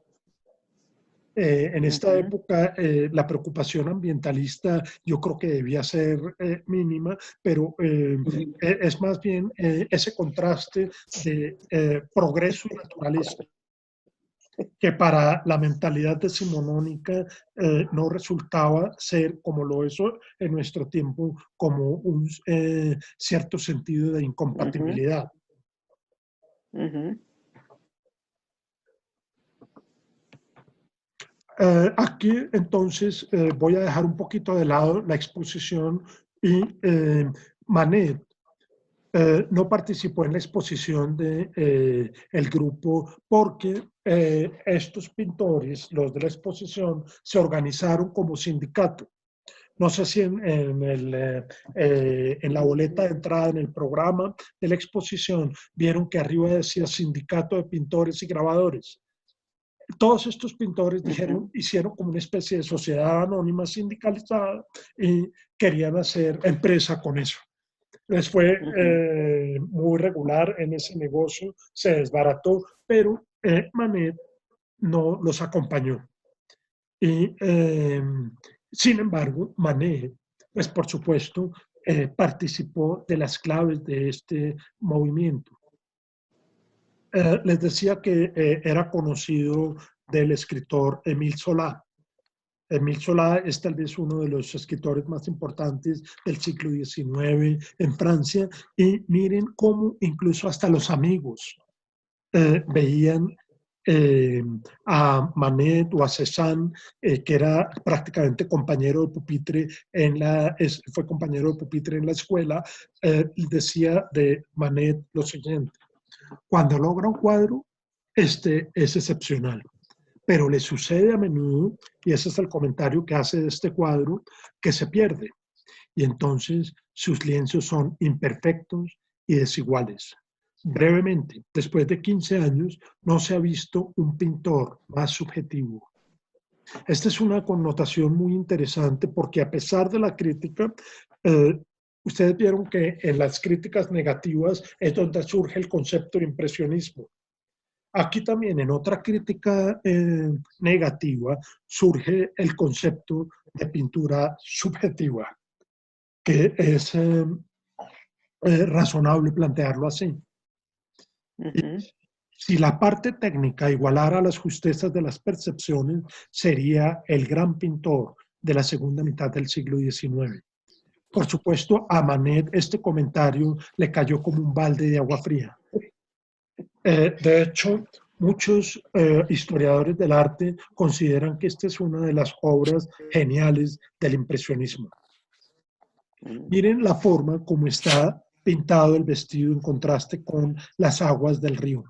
En esta época la preocupación ambientalista yo creo que debía ser mínima, pero es más bien ese contraste de progreso y naturaleza, que para la mentalidad decimonónica no resultaba ser, como lo es en nuestro tiempo, como un cierto sentido de incompatibilidad. Ujú. Aquí entonces voy a dejar un poquito de lado la exposición y Manet no participó en la exposición de el grupo porque estos pintores, los de la exposición, se organizaron como sindicato. No sé si en la boleta de entrada en el programa de la exposición vieron que arriba decía Sindicato de Pintores y Grabadores. Todos estos pintores dijeron, hicieron como una especie de sociedad anónima sindicalizada y querían hacer empresa con eso. Les fue muy regular en ese negocio, se desbarató, pero Manet no los acompañó. Y sin embargo, Manet, pues por supuesto, participó de las claves de este movimiento. Les decía que era conocido del escritor Émile Zola. Émile Zola es tal vez uno de los escritores más importantes del siglo XIX en Francia, y miren cómo incluso hasta los amigos veían a Manet o a Cézanne, que era prácticamente compañero de pupitre fue compañero de pupitre en la escuela, decía de Manet lo siguiente: cuando logra un cuadro, este es excepcional, pero le sucede a menudo, y ese es el comentario que hace de este cuadro, que se pierde, y entonces sus lienzos son imperfectos y desiguales. Brevemente, después de 15 años, no se ha visto un pintor más subjetivo. Esta es una connotación muy interesante porque a pesar de la crítica, ustedes vieron que en las críticas negativas es donde surge el concepto de impresionismo. Aquí también en otra crítica negativa surge el concepto de pintura subjetiva, que es razonable plantearlo así. Si la parte técnica igualara las justezas de las percepciones, sería el gran pintor de la segunda mitad del siglo XIX. Por supuesto, a Manet este comentario le cayó como un balde de agua fría. De hecho, muchos historiadores del arte consideran que esta es una de las obras geniales del impresionismo. Miren la forma como está pintado el vestido en contraste con las aguas del río.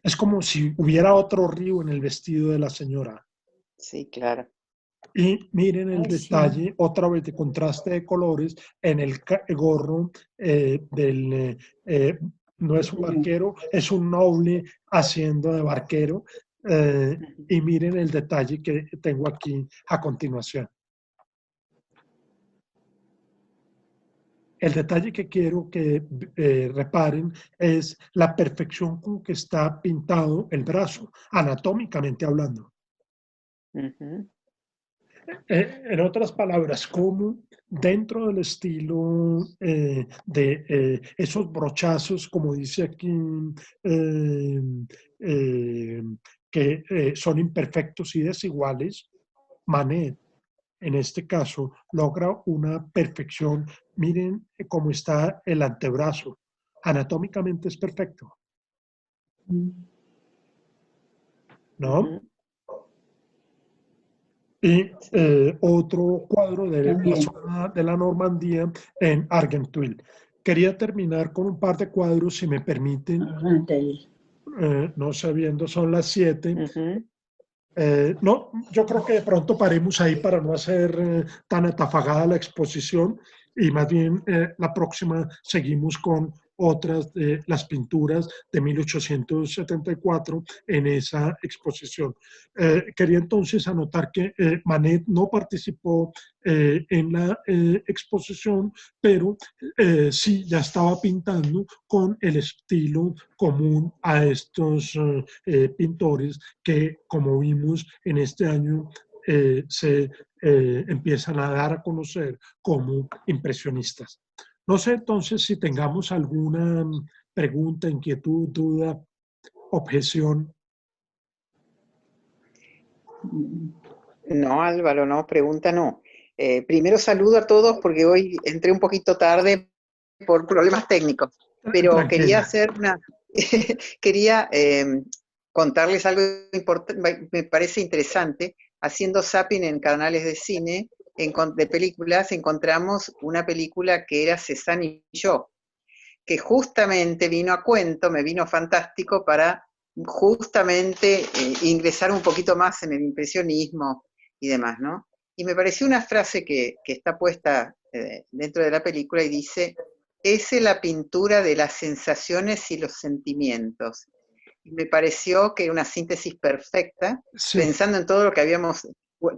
Es como si hubiera otro río en el vestido de la señora. Sí, claro. Y miren el Ay, sí. detalle, otra vez de contraste de colores, en el gorro no es un barquero, es un noble haciendo de barquero. Y miren el detalle que tengo aquí a continuación. El detalle que quiero que reparen es la perfección con que está pintado el brazo, anatómicamente hablando. Ujú. En otras palabras, cómo dentro del estilo de esos brochazos, como dice aquí, eh, eh, que son imperfectos y desiguales, Manet, en este caso, logra una perfección. Miren cómo está el antebrazo. Anatómicamente es perfecto, ¿no? Ujú. Y Sí. otro cuadro de la También. zona de la Normandía en Argenteuil. Quería terminar con un par de cuadros, si me permiten, Argenteuil. no sabiendo, son las 7. Ujú. No, yo creo que de pronto paremos ahí para no hacer tan atafagada la exposición y más bien la próxima seguimos con otras de las pinturas de 1874 en esa exposición. Quería entonces anotar que Manet no participó en la exposición, pero sí ya estaba pintando con el estilo común a estos pintores que, como vimos en este año, se empiezan a dar a conocer como impresionistas. No sé entonces si tengamos alguna pregunta, inquietud, duda, objeción. No, Álvaro, no, pregunta no. Primero saludo a todos porque hoy entré un poquito tarde por problemas técnicos, pero quería Tranquila. hacer quería contarles algo importante, me parece interesante. Haciendo zapping en canales de cine, de películas, encontramos una película que era Cézanne y yo, que justamente vino a cuento, me vino fantástico para justamente ingresar un poquito más en el impresionismo y demás, ¿no? Y me pareció una frase que está puesta dentro de la película y dice, es la pintura de las sensaciones y los sentimientos. Y me pareció que era una síntesis perfecta, Sí, pensando en todo lo que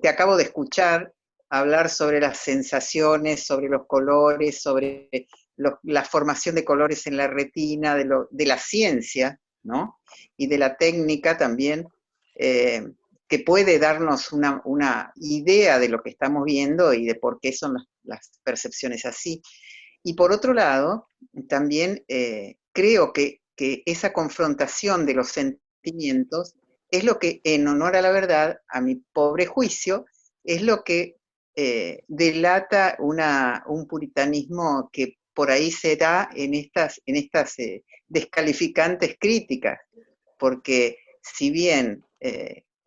te acabo de escuchar, hablar sobre las sensaciones, sobre los colores, sobre la formación de colores en la retina, de la ciencia, ¿no? Y de la técnica también, que puede darnos una idea de lo que estamos viendo y de por qué son las percepciones así. Y por otro lado, también creo que esa confrontación de los sentimientos es lo que, en honor a la verdad, a mi pobre juicio, es lo que delata un puritanismo que por ahí se da en estas descalificantes críticas, porque si bien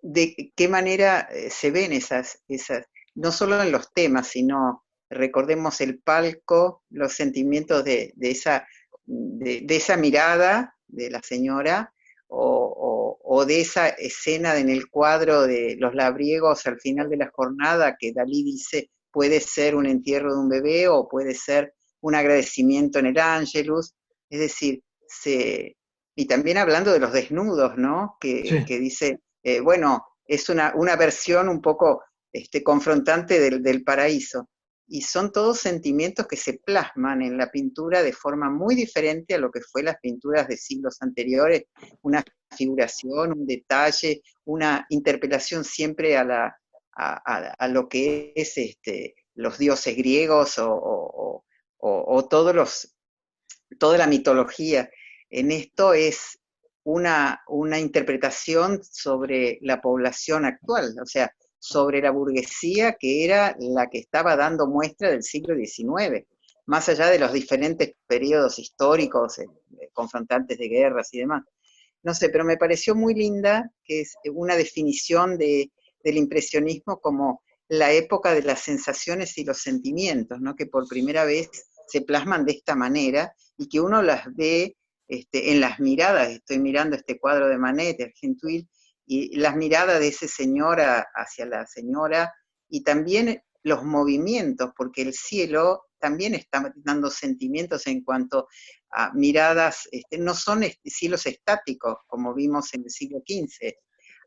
de qué manera se ven no solo en los temas, sino recordemos el palco, los sentimientos de esa mirada de la señora, o de esa escena en el cuadro de los labriegos al final de la jornada, que Dalí dice puede ser un entierro de un bebé o puede ser un agradecimiento en el Ángelus, es decir, y también hablando de los desnudos, ¿no? sí. Que dice, bueno, es una versión un poco confrontante del paraíso. Y son todos sentimientos que se plasman en la pintura de forma muy diferente a lo que fue las pinturas de siglos anteriores, una figuración, un detalle, una interpelación siempre a lo que es los dioses griegos o toda la mitología. En esto es una interpretación sobre la población actual, o sea, sobre la burguesía que era la que estaba dando muestra del siglo XIX, más allá de los diferentes periodos históricos, confrontantes de guerras y demás. No sé, pero me pareció muy linda, que es una definición del impresionismo como la época de las sensaciones y los sentimientos, ¿no? Que por primera vez se plasman de esta manera y que uno las ve en las miradas. Estoy mirando este cuadro de Manet, de Argenteuil, y las miradas de ese señor hacia la señora y también los movimientos, porque el cielo también está dando sentimientos en cuanto a miradas, no son cielos estáticos como vimos en el siglo XV,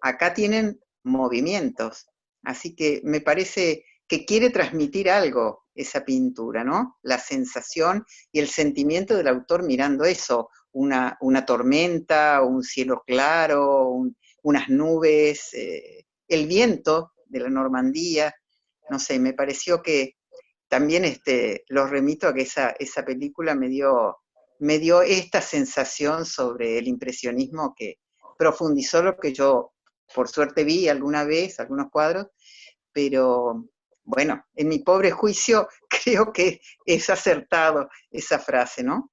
acá tienen movimientos, así que me parece que quiere transmitir algo esa pintura, ¿no? La sensación y el sentimiento del autor mirando eso, una tormenta, un cielo claro, unas nubes, el viento de la Normandía, no sé, me pareció que también los remito a que esa película me dio esta sensación sobre el impresionismo que profundizó lo que yo, por suerte, vi alguna vez, algunos cuadros, pero bueno, en mi pobre juicio creo que es acertado esa frase, ¿no?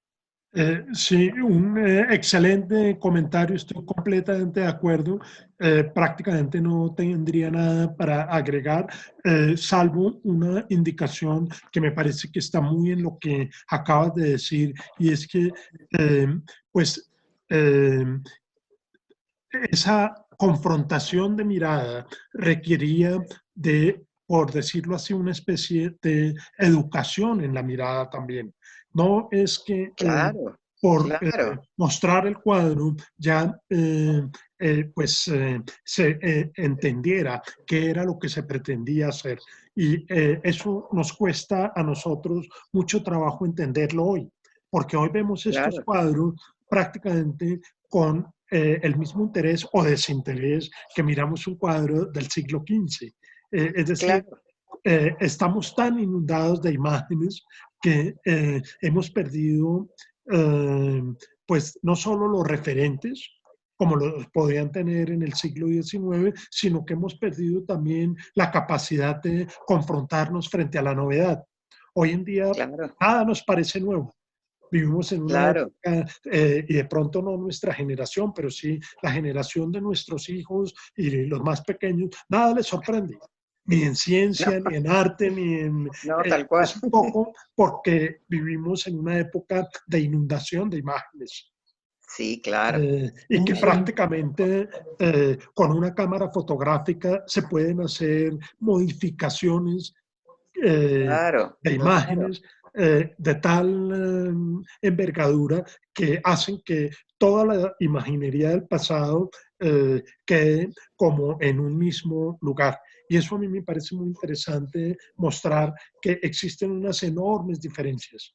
Sí, un excelente comentario, estoy completamente de acuerdo. Prácticamente no tendría nada para agregar, salvo una indicación que me parece que está muy en lo que acabas de decir, y es que, pues, eh, esa confrontación de mirada requería de, por decirlo así, una especie de educación en la mirada también. No es que Claro, por claro, mostrar el cuadro ya se entendiera qué era lo que se pretendía hacer. Y eso nos cuesta a nosotros mucho trabajo entenderlo hoy, porque hoy vemos estos claro, cuadros prácticamente con el mismo interés o desinterés que miramos un cuadro del siglo XV. Es decir, claro, estamos tan inundados de imágenes que hemos perdido, eh, pues, no solo los referentes, como los podían tener en el siglo XIX, sino que hemos perdido también la capacidad de confrontarnos frente a la novedad. Hoy en día claro, nada nos parece nuevo. Vivimos en una claro. época, y de pronto no nuestra generación, pero sí la generación de nuestros hijos y los más pequeños, nada les sorprende, ni en No, ciencia, ni en arte, ni en... no, tal cual. es un poco porque vivimos en una época de inundación de imágenes. Sí, claro, Y que prácticamente con una cámara fotográfica se pueden hacer modificaciones claro, de claro. imágenes de tal envergadura que hacen que toda la imaginería del pasado quede como en un mismo lugar. Y eso a mí me parece muy interesante mostrar que existen unas enormes diferencias.